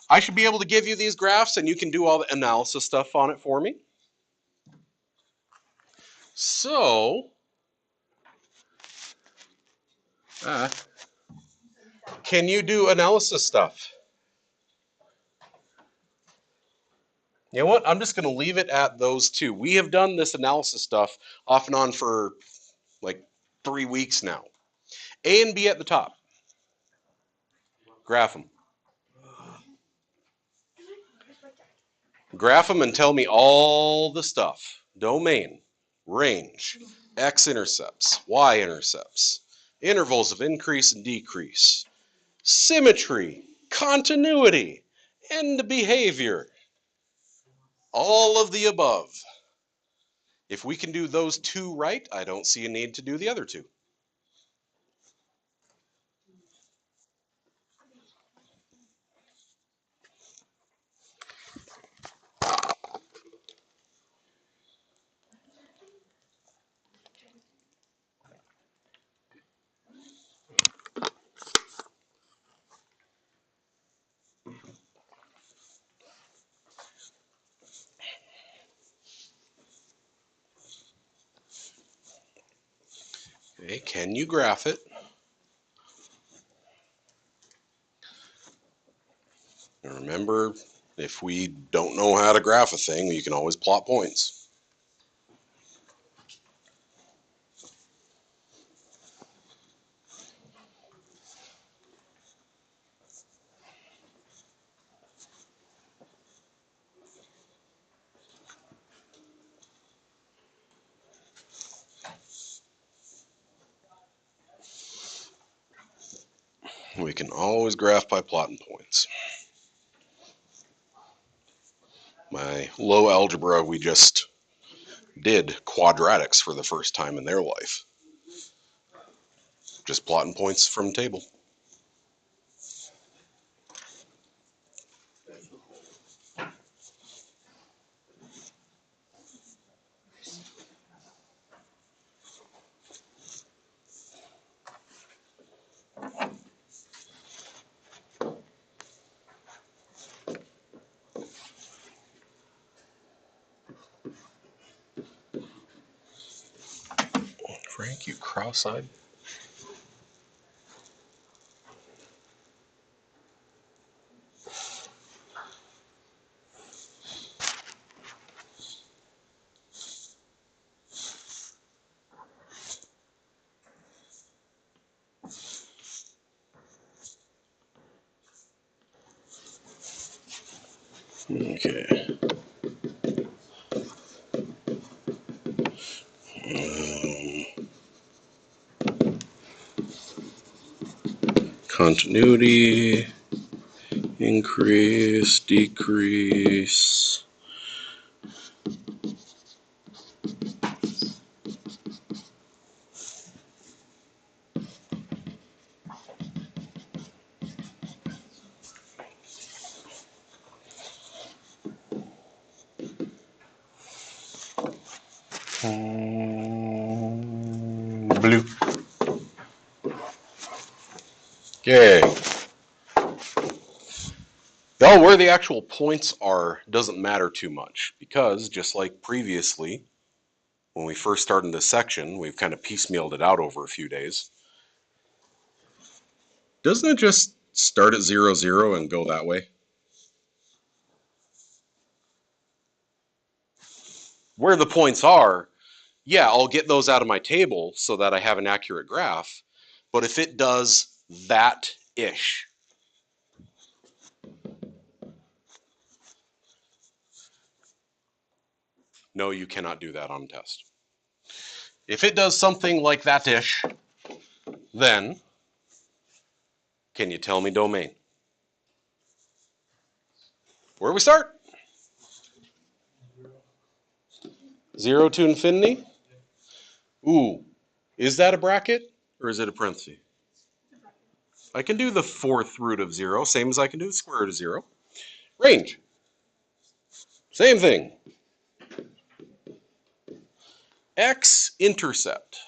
I should be able to give you these graphs and you can do all the analysis stuff on it for me. So, can you do analysis stuff? You know what? I'm just going to leave it at those two. We have done this analysis stuff off and on for like 3 weeks now. A and B at the top. Graph them. Graph them and tell me all the stuff. Domain, range, x-intercepts, y-intercepts, intervals of increase and decrease, symmetry, continuity, and behavior. All of the above. If we can do those two right, I don't see a need to do the other two. Okay, can you graph it? And remember, if we don't know how to graph a thing, you can always plot points. We can always graph by plotting points. My low algebra, we just did quadratics for the first time in their life. Just plotting points from table. Frank, you cross-eyed. Okay. Continuity, increase, decrease. Blue. Okay. Well, where the actual points are doesn't matter too much because just like previously, when we first started this section, we've kind of piecemealed it out over a few days. Doesn't it just start at 0, 0 and go that way? Where the points are, yeah, I'll get those out of my table so that I have an accurate graph. But if it does that-ish, no, you cannot do that on a test. If it does something like that-ish, then can you tell me domain? Where do we start? 0 to infinity? Ooh, is that a bracket or is it a parenthesis? I can do the 4th root of 0, same as I can do the square root of 0. Range, same thing. X-intercept,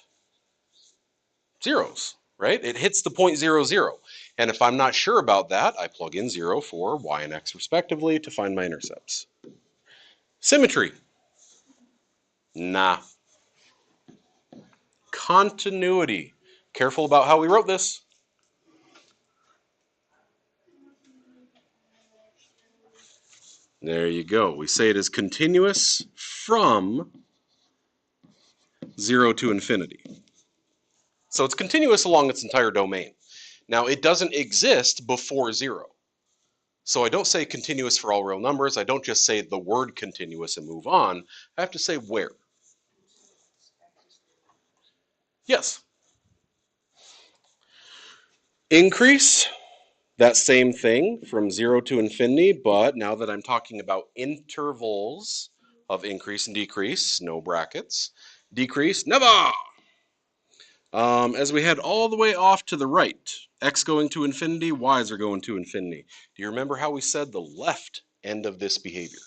zeros, right? It hits the point 0, 0. And if I'm not sure about that, I plug in 0 for y and x respectively to find my intercepts. Symmetry, nah. Continuity, careful about how we wrote this. There you go. We say it is continuous from 0 to infinity. So it's continuous along its entire domain. Now, it doesn't exist before 0. So I don't say continuous for all real numbers. I don't just say the word continuous and move on. I have to say where. Yes. Increase, that same thing from 0 to infinity, but now that I'm talking about intervals of increase and decrease, no brackets. Decrease, never! As we head all the way off to the right, x going to infinity, y's are going to infinity. Do you remember how we said the left end of this behavior?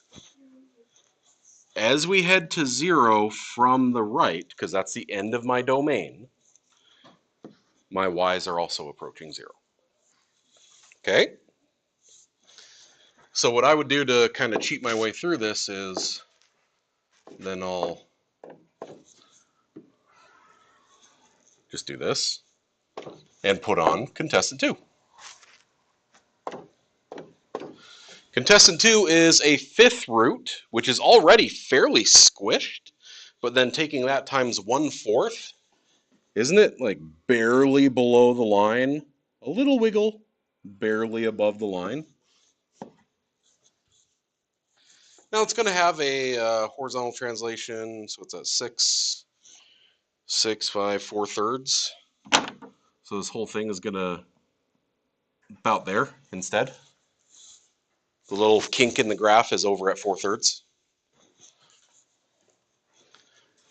As we head to 0 from the right, because that's the end of my domain, my y's are also approaching 0. Okay? So what I would do to kind of cheat my way through this is then I'll just do this and put on contestant 2. Contestant 2 is a 5th root, which is already fairly squished, but then taking that times 1/4, isn't it like barely below the line? A little wiggle, barely above the line. Now it's going to have a horizontal translation, so it's at 6, 5, 4/3. So this whole thing is going to about there instead. The little kink in the graph is over at 4/3.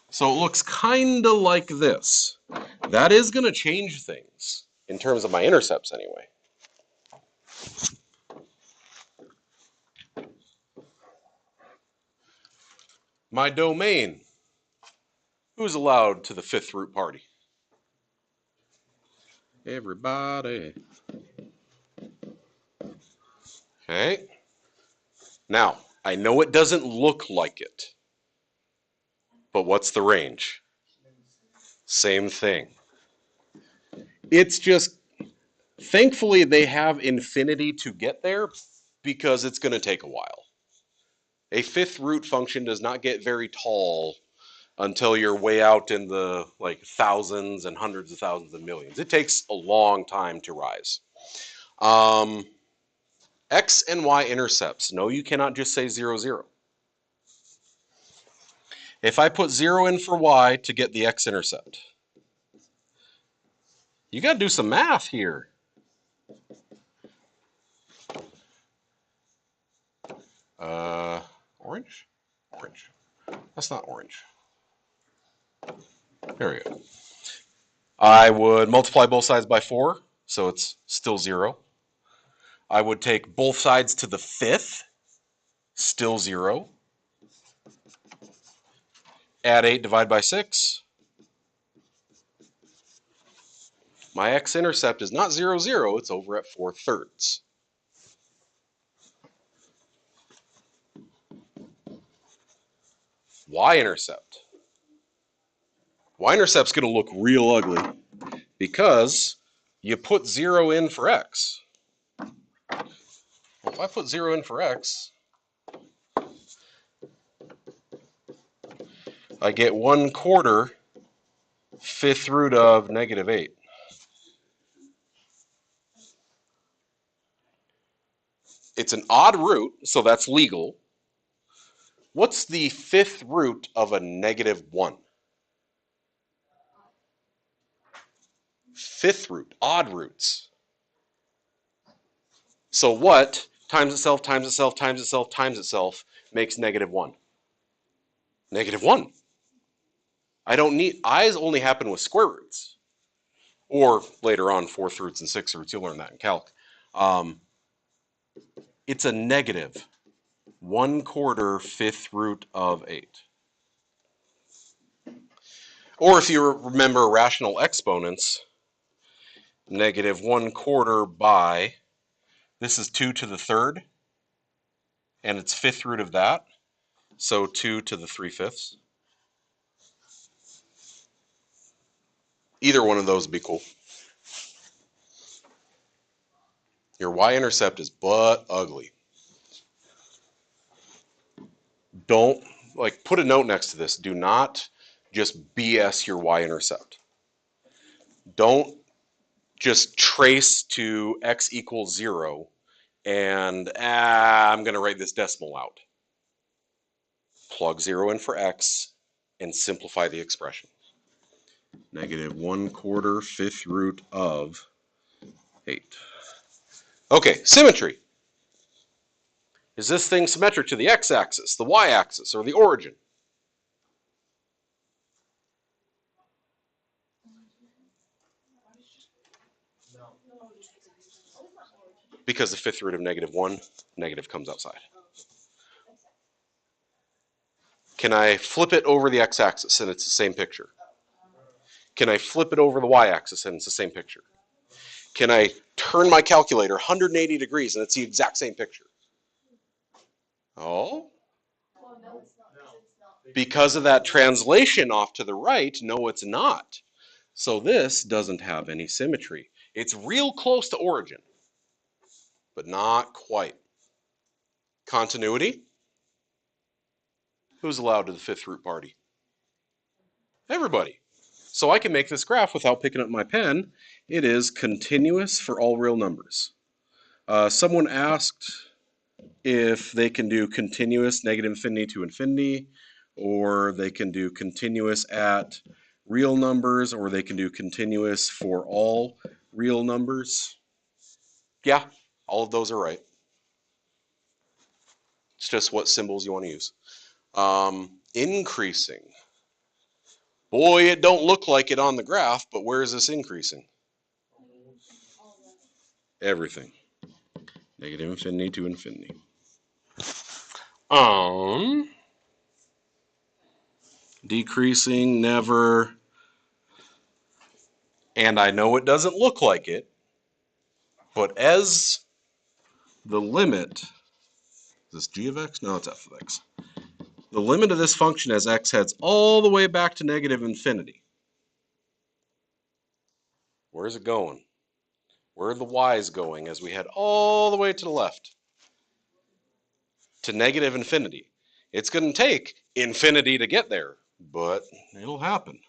So it looks kind of like this. That is going to change things in terms of my intercepts anyway. My domain. Who's allowed to the 5th root party? Everybody. Okay. Now, I know it doesn't look like it, but what's the range? Same thing. It's just, thankfully, they have infinity to get there because it's going to take a while. A 5th root function does not get very tall until you're way out in the like thousands and hundreds of thousands and millions. It takes a long time to rise. X and Y intercepts. No, you cannot just say 0, 0. If I put 0 in for Y to get the X intercept, you got to do some math here. Orange? Orange. That's not orange. There we go. I would multiply both sides by 4, so it's still 0. I would take both sides to the 5th, still 0. Add 8, divide by 6. My x-intercept is not 0, 0, it's over at 4/3. Y-intercept. Y-intercept's going to look real ugly because you put 0 in for x. Well, if I put 0 in for x, I get 1/4 5th root of -8. It's an odd root, so that's legal. What's the 5th root of a -1? 5th root, odd roots. So what times itself, times itself, times itself, times itself makes -1? -1. I don't need, I's only happen with square roots. Or later on, 4th roots and 6th roots. You'll learn that in calc. It's a negative 1/4 5th root of 8. Or if you remember rational exponents, -1/4 by, this is 2 to the 3rd, and it's 5th root of that, so 2 to the 3/5. Either one of those would be cool. Your y-intercept is butt ugly. Don't, like, put a note next to this. Do not just BS your y-intercept. Don't just trace to x equals 0 and I'm going to write this decimal out. Plug 0 in for x and simplify the expression. -1/4 5th root of 8. Okay, symmetry. Is this thing symmetric to the x-axis, the y-axis, or the origin? Because the 5th root of -1, negative comes outside. Can I flip it over the x-axis and it's the same picture? Can I flip it over the y-axis and it's the same picture? Can I turn my calculator 180 degrees and it's the exact same picture? Oh? Because of that translation off to the right, no, it's not. So this doesn't have any symmetry. It's real close to origin, but not quite. Continuity? Who's allowed to the 5th root party? Everybody. So I can make this graph without picking up my pen. It is continuous for all real numbers. Someone asked if they can do continuous -infinity to infinity, or they can do continuous at real numbers, or they can do continuous for all real numbers. Yeah, all of those are right. It's just what symbols you want to use. Increasing. Boy, it don't look like it on the graph, but where is this increasing? Everything. -infinity to infinity. Decreasing, never. And I know it doesn't look like it, but as the limit, is this g of x? No, it's f of x. The limit of this function as x heads all the way back to -infinity. Where's it going? Where are the y's going as we head all the way to the left? To -infinity. It's going to take infinity to get there, but it'll happen.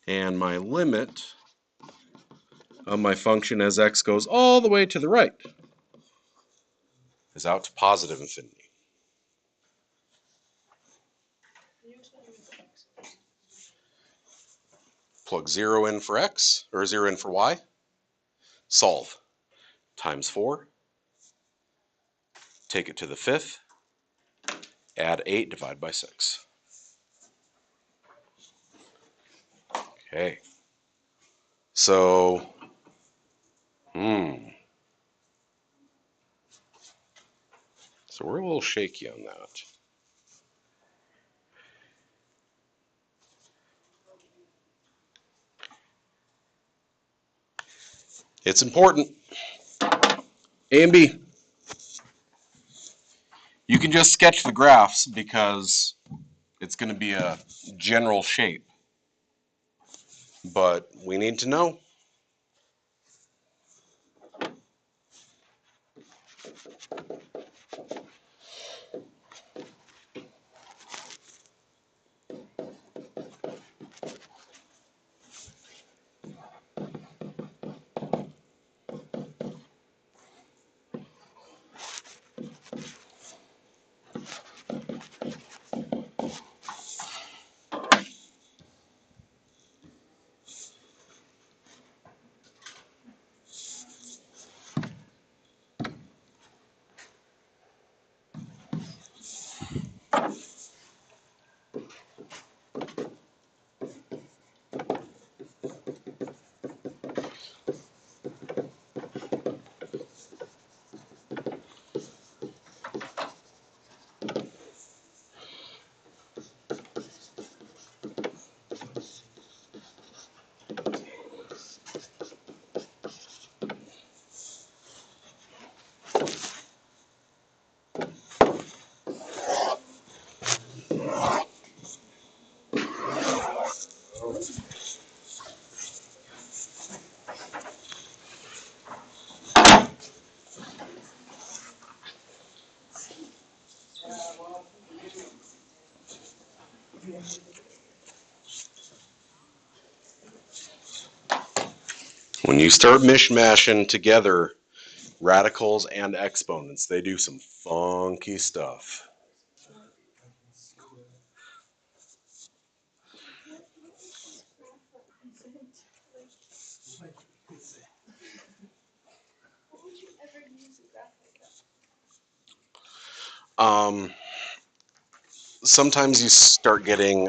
And my limit of my function as x goes all the way to the right is out to +infinity. Plug 0 in for x, or 0 in for y. Solve. Times 4. take it to the fifth, add 8, divide by 6. Okay. So, so we're a little shaky on that. It's important. A and B. You can just sketch the graphs because it's going to be a general shape. But we need to know. When you start mishmashing together radicals and exponents, they do some funky stuff. What would you ever use a graph like that? Sometimes you start getting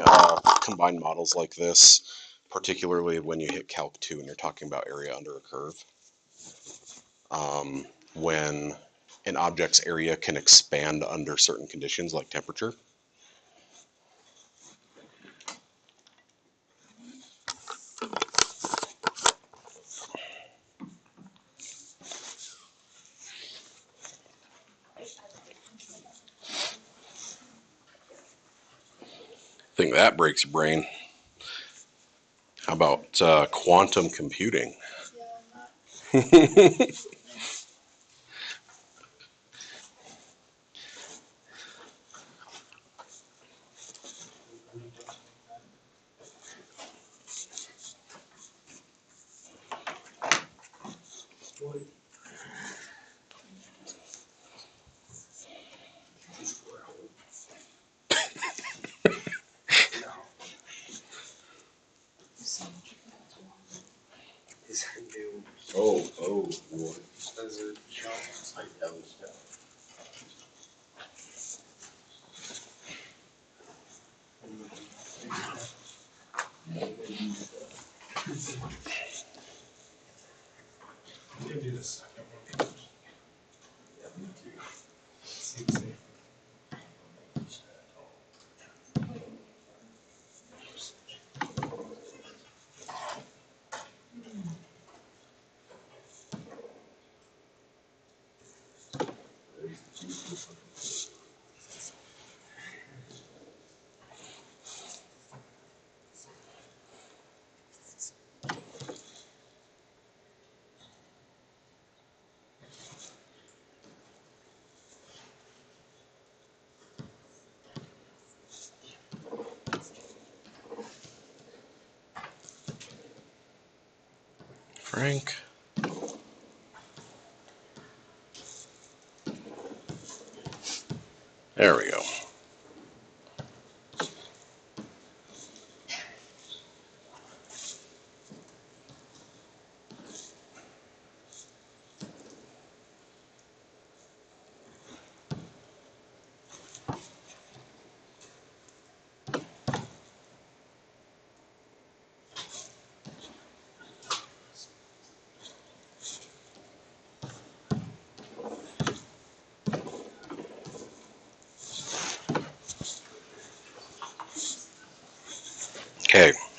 combined models like this, particularly when you hit Calc 2 and you're talking about area under a curve. When an object's area can expand under certain conditions like temperature. I think that breaks your brain. How about quantum computing? Yeah, I'm not. Oh, what? As a shop, I know stuff. You can do the second one first. Yeah, me too. Seems safe. Frank. There we go.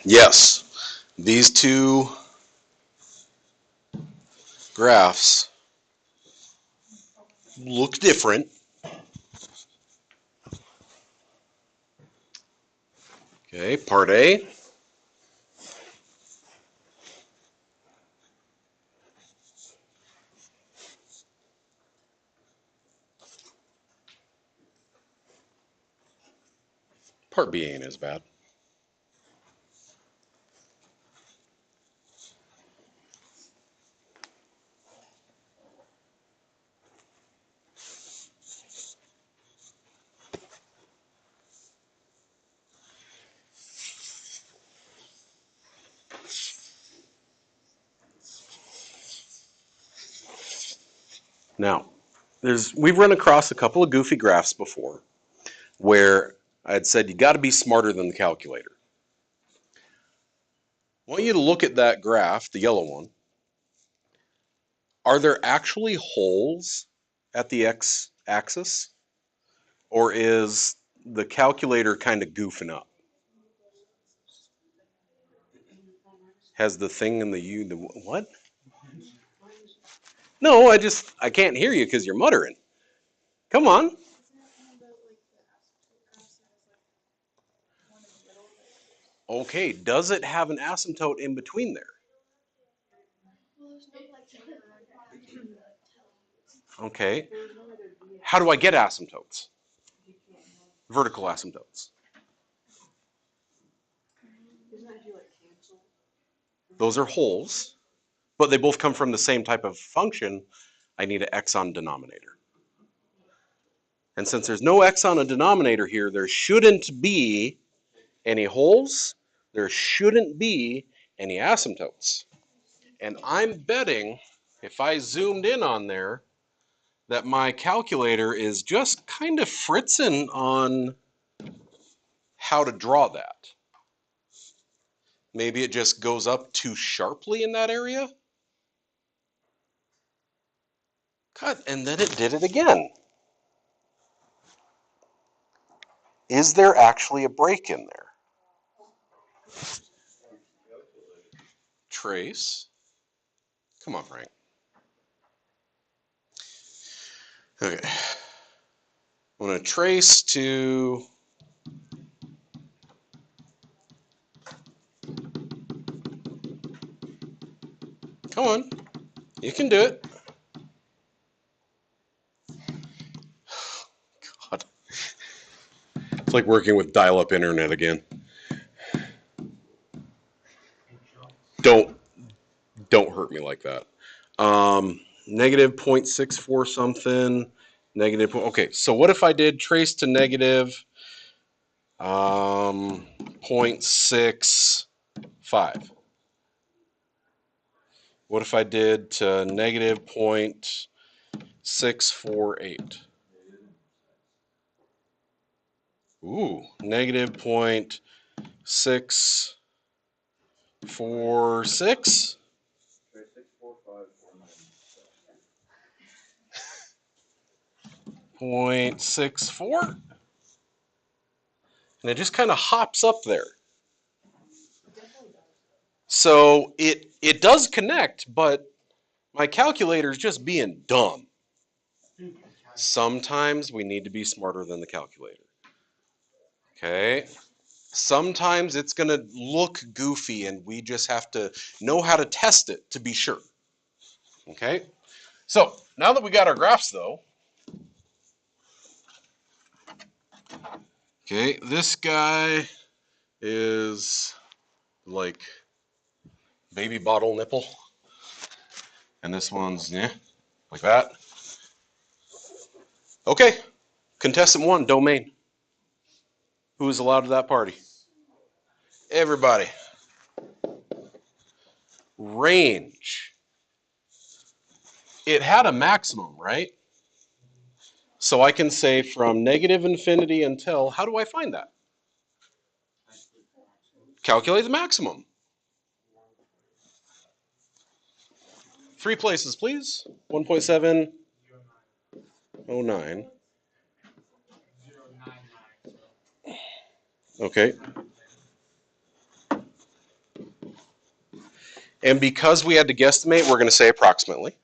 Yes, these two graphs look different. Okay, part A. Part B ain't as bad. Now, we've run across a couple of goofy graphs before where I had said you got to be smarter than the calculator. I want you to look at that graph, the yellow one. Are there actually holes at the x-axis? Or is the calculator kind of goofing up? Has the thing in the U, the what? No, I can't hear you because you're muttering. Come on. Okay, does it have an asymptote in between there? Okay. How do I get asymptotes? Vertical asymptotes. Those are holes, but they both come from the same type of function. I need an x on denominator. And since there's no x on a denominator here, there shouldn't be any holes. There shouldn't be any asymptotes. And I'm betting if I zoomed in on there that my calculator is just kind of fritzing on how to draw that. Maybe it just goes up too sharply in that area. Cut, and then it did it again. Is there actually a break in there? Trace. Come on, Frank. Okay. I'm going to trace to come on. You can do it. God. It's like working with dial-up internet again. Don't hurt me like that. Negative 0.64 something. Negative. Okay, so what if I did trace to negative 0.65? What if I did to negative 0.648? Ooh, negative 0.646? 0.64? And it just kind of hops up there. So it does connect, but my calculator is just being dumb. Sometimes we need to be smarter than the calculator. Okay? Sometimes it's going to look goofy and we just have to know how to test it to be sure. Okay? So, now that we got our graphs though, okay, this guy is like baby bottle nipple. And this one's, yeah, like that. Okay, contestant one, domain. Who is allowed to that party? Everybody. Range. It had a maximum, right? So I can say from negative infinity until, how do I find that? Calculate the maximum. 3 places, please. 1.709. Okay. And because we had to guesstimate, we're going to say approximately.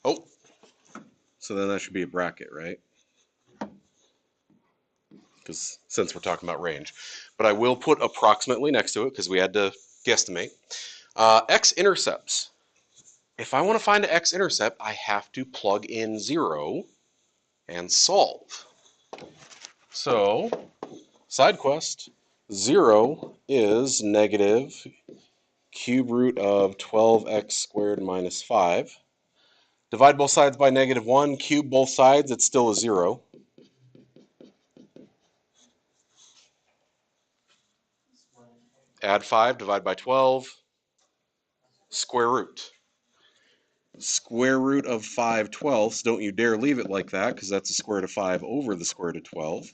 Oh, so then that should be a bracket, right? Because since we're talking about range. But I will put approximately next to it because we had to guesstimate. X-intercepts. If I want to find an x-intercept, I have to plug in 0 and solve. So, side quest, 0 is negative cube root of 12x squared minus 5. Divide both sides by negative 1, cube both sides, it's still a 0. Add 5, divide by 12, square root. Square root of 5/12, don't you dare leave it like that, because that's the square root of 5 over the square root of 12.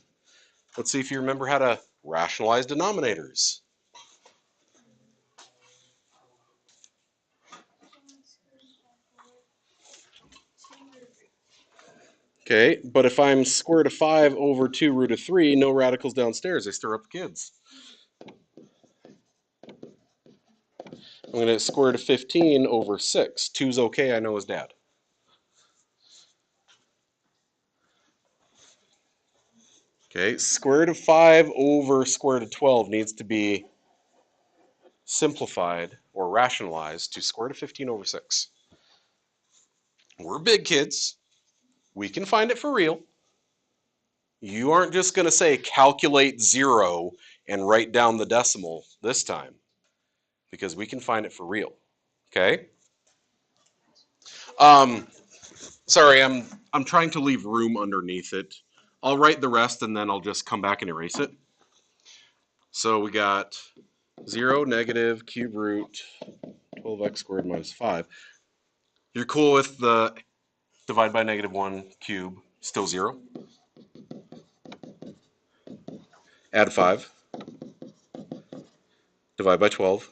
Let's see if you remember how to rationalize denominators. Okay, but if I'm square root of 5 over 2 root of 3, no radicals downstairs. I stir up the kids. I'm going to square root of 15 over 6. 2's okay, I know as dad. Okay, square root of 5 over square root of 12 needs to be simplified or rationalized to square root of 15 over 6. We're big kids. We can find it for real. You aren't just going to say calculate 0 and write down the decimal this time, because we can find it for real. Okay? Sorry, I'm trying to leave room underneath it. I'll write the rest and then I'll just come back and erase it. So we got 0, negative, cube root, 12x squared minus 5. You're cool with the divide by negative 1 cube, still 0? Add 5. Divide by 12.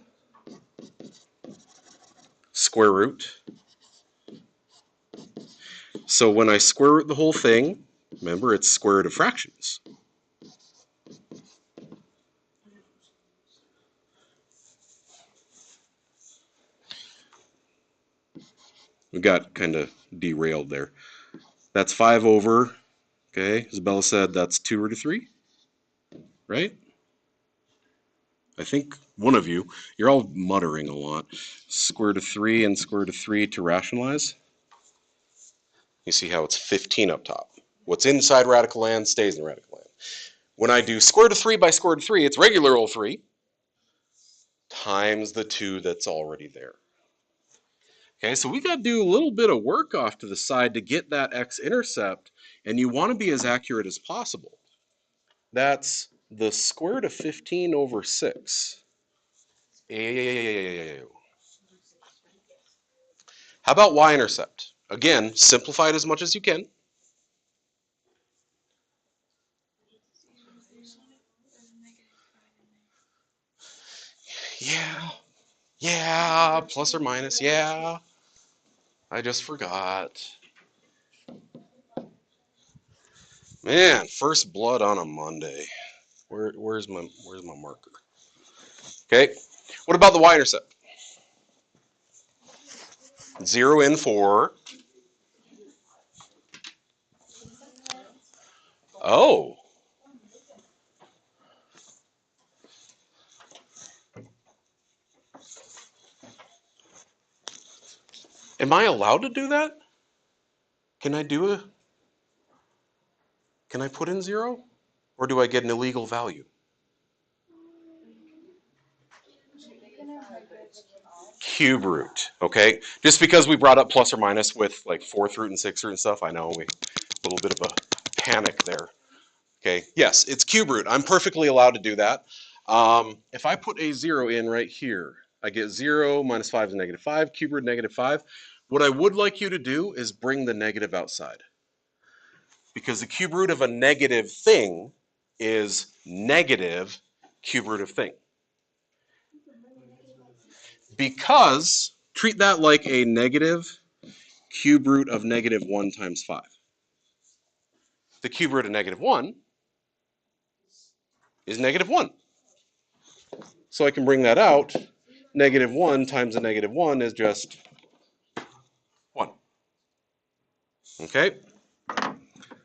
Square root. So when I square root the whole thing, remember it's square root of fractions. We got kind of derailed there. That's 5 over, okay, as Bella said, that's 2 root of 3, right? I think one of you, you're all muttering a lot. Square root of 3 and square root of 3 to rationalize. You see how it's 15 up top. What's inside radical land stays in radical land. When I do square root of 3 by square root of 3, it's regular old 3 times the 2 that's already there. Okay, so we got to do a little bit of work off to the side to get that x-intercept, and you want to be as accurate as possible. That's the square root of 15 over 6. How about y-intercept? Again, simplify it as much as you can. Yeah, plus or minus, yeah. I just forgot. Man, first blood on a Monday. Where's my marker? Okay, what about the y-intercept? 0 in 4. Oh. Am I allowed to do that? Can I put in 0? Or do I get an illegal value? Cube root, okay? Just because we brought up plus or minus with like 4th root and 6th root and stuff, I know a little bit of a panic there. Okay, yes, it's cube root. I'm perfectly allowed to do that. If I put a 0 in right here, I get 0 minus 5 is negative 5, cube root negative 5. What I would like you to do is bring the negative outside. Because the cube root of a negative thing is negative cube root of thing. Because treat that like a negative cube root of negative 1 times 5. The cube root of negative 1 is negative 1. So I can bring that out. -1 times a -1 is just 1. Okay?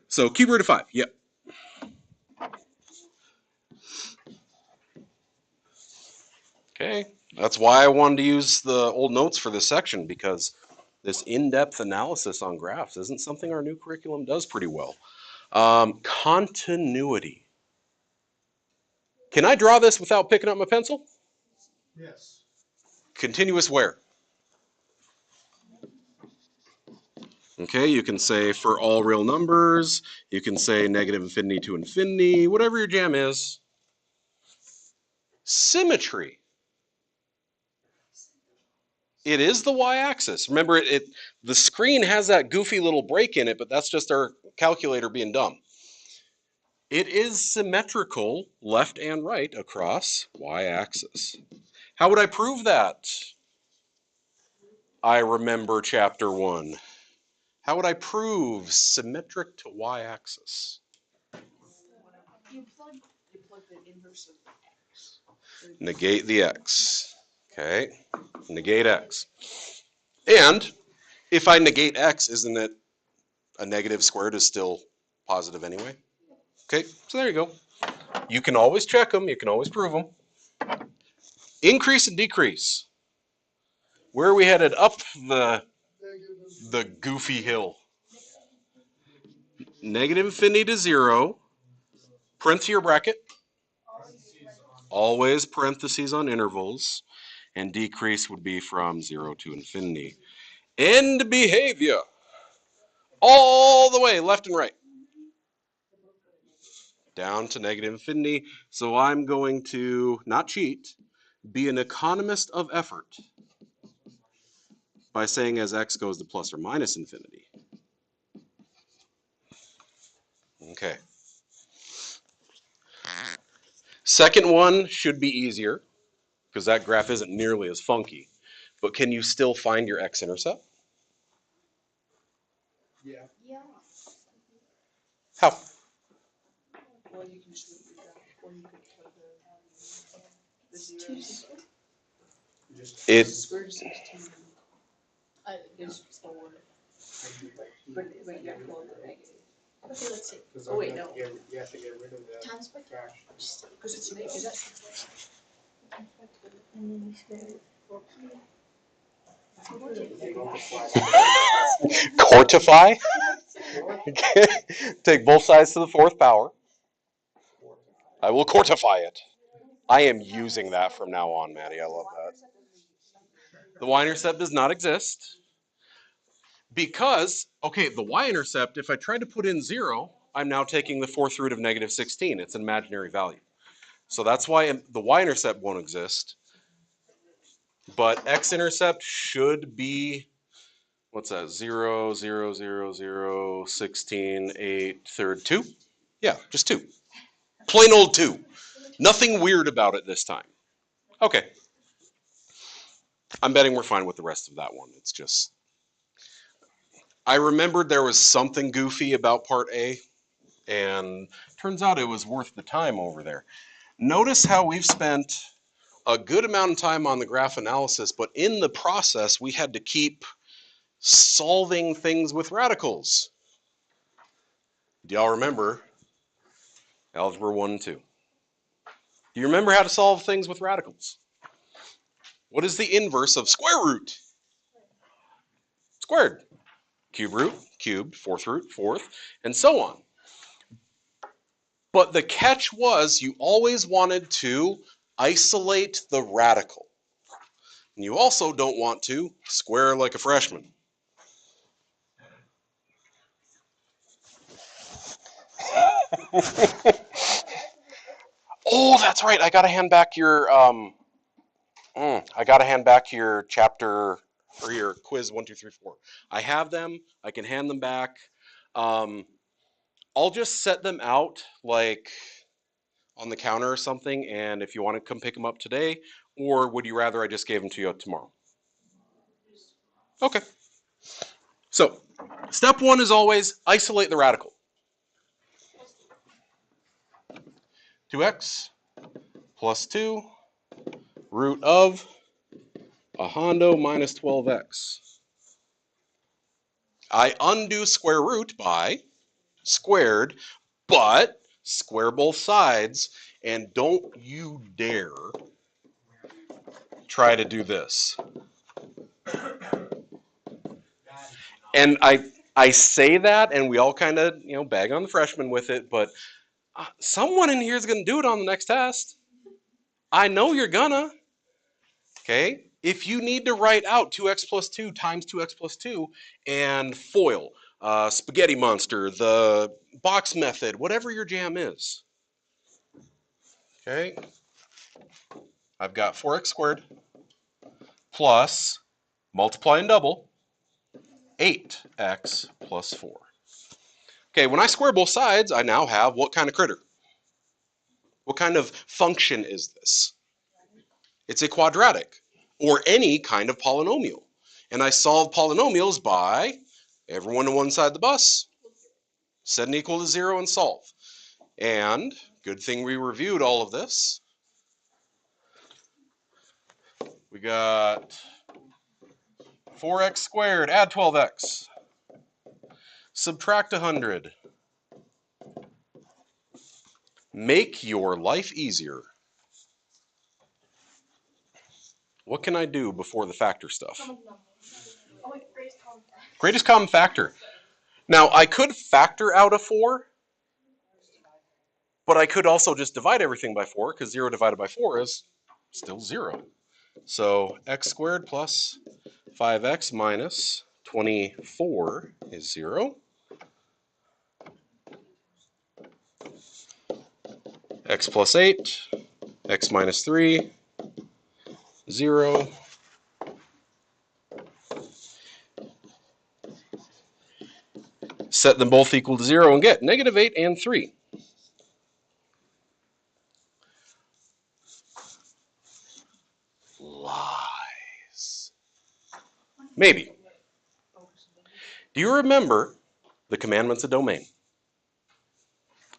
So cube root of 5, yep. Okay, that's why I wanted to use the old notes for this section, because this in-depth analysis on graphs isn't something our new curriculum does pretty well. Continuity. Can I draw this without picking up my pencil? Yes. Continuous where? Okay, you can say for all real numbers, you can say -infinity to infinity, whatever your jam is. Symmetry. It is the y-axis. Remember, the screen has that goofy little break in it, but that's just our calculator being dumb. It is symmetrical left and right across y-axis. How would I prove that? I remember chapter 1. How would I prove symmetric to y-axis? You plug the inverse of x. Negate the x. Okay, negate x. And if I negate x, isn't it a negative squared is still positive anyway? Okay, so there you go. You can always check them. You can always prove them. Increase and decrease. Where are we headed? Up the goofy hill. -infinity to 0. Parenthesis bracket. Always parentheses on intervals. And decrease would be from 0 to infinity. End behavior. All the way, left and right. Down to -infinity. So I'm going to, not cheat, be an economist of effort by saying as x goes to plus or minus infinity. Okay. Second one should be easier because that graph isn't nearly as funky. But can you still find your x-intercept? Yeah. Yeah. How? Well, you can shoot the graph, or you could put the zeros. It Square root of 16 is 4. But you have to go the negative. Okay, let's see. Oh, wait, no. You have to get rid of that Times by fraction. because it's negative. Is that 6? And then you square it. Quartify? Okay. Take both sides to the 4th power. I will quartify it. I am using that from now on, Maddie. I love that. The y-intercept does not exist. Because, okay, the y-intercept, if I try to put in 0, I'm now taking the 4th root of -16. It's an imaginary value. So that's why the y-intercept won't exist. But x-intercept should be, what's that, 0, 0, 0, 0, 16, 8, third, 2? Yeah, just 2. Plain old 2. Nothing weird about it this time. Okay. I'm betting we're fine with the rest of that one. It's just, I remembered there was something goofy about part A, and turns out it was worth the time over there. Notice how we've spent a good amount of time on the graph analysis, but in the process, we had to keep solving things with radicals. Do y'all remember Algebra 1 and 2? Do you remember how to solve things with radicals? What is the inverse of square root? Squared. Cube root, cubed, 4th root, 4th, and so on. But the catch was you always wanted to isolate the radical. And you also don't want to square like a freshman. Oh, that's right. I gotta hand back your chapter or your quiz 1, 2, 3, 4. I have them. I can hand them back. I'll just set them out like on the counter or something, and if you want to come pick them up today, or would you rather I just gave them to you tomorrow? Okay. So, step 1 is always isolate the radical. 2x plus 2 root of a Hondo minus 12x. I undo square root by squared, but square both sides, and don't you dare try to do this. And I say that, and we all kind of bag on the freshman with it, but someone in here is going to do it on the next test. I know you're gonna. Okay? If you need to write out 2x plus 2 times 2x plus 2 and FOIL, spaghetti monster, the box method, whatever your jam is. Okay? I've got 4x squared plus multiply and double 8x plus 4. Okay, when I square both sides, I now have what kind of critter? What kind of function is this? It's a quadratic, or any kind of polynomial. And I solve polynomials by everyone to one side of the bus, set an equal to 0 and solve. And good thing we reviewed all of this. We got 4x squared, add 12x. Subtract 100. Make your life easier. What can I do before the factor stuff? Greatest common factor. Now, I could factor out a 4, but I could also just divide everything by 4, because 0 divided by 4 is still 0. So x squared plus 5x minus 24 is 0. X plus 8, x minus 3, 0. Set them both equal to 0 and get negative 8 and 3. Lies. Maybe. Do you remember the commandments of domain?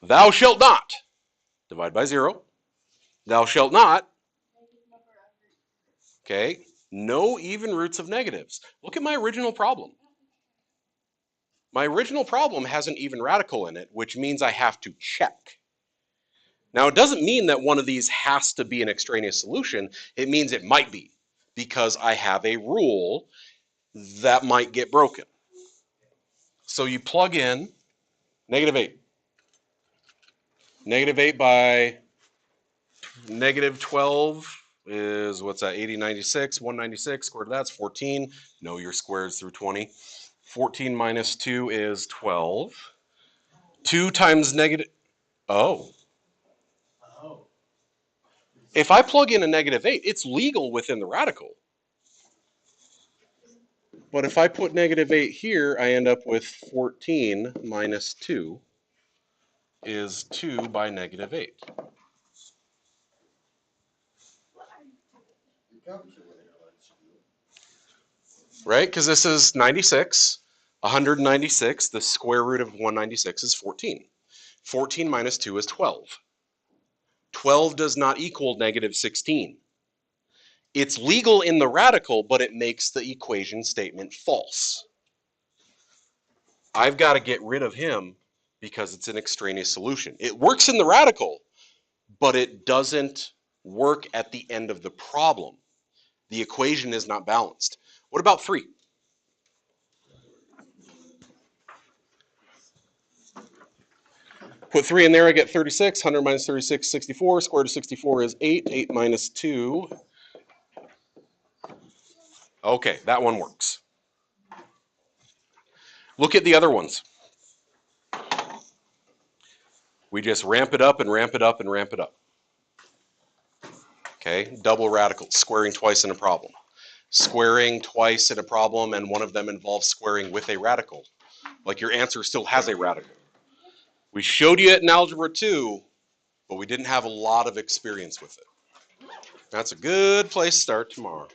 Thou shalt not divide by 0. Thou shalt not. Okay. No even roots of negatives. Look at my original problem. My original problem has an even radical in it, which means I have to check. Now, it doesn't mean that one of these has to be an extraneous solution. It means it might be, because I have a rule that might get broken. So you plug in negative 8. Negative 8 by negative 12 is, what's that, 80, 96, 196, square root of that's 14. Know your squares through 20. 14 minus 2 is 12. 2 times negative, oh. If I plug in a negative 8, it's legal within the radical. But if I put negative 8 here, I end up with 14 minus 2 is 2 by negative 8. Right? Because this is 96. 196, the square root of 196 is 14. 14 minus 2 is 12. 12 does not equal negative 16. It's legal in the radical, but it makes the equation statement false. I've got to get rid of him because it's an extraneous solution. It works in the radical, but it doesn't work at the end of the problem. The equation is not balanced. What about 3? Put 3 in there, I get 36. 100 minus 36, 64. Square root of 64 is 8. 8 minus 2. Okay, that one works. Look at the other ones. We just ramp it up and ramp it up and ramp it up. Okay, double radicals, squaring twice in a problem. Squaring twice in a problem, and one of them involves squaring with a radical. Like your answer still has a radical. We showed you it in Algebra 2, but we didn't have a lot of experience with it. That's a good place to start tomorrow.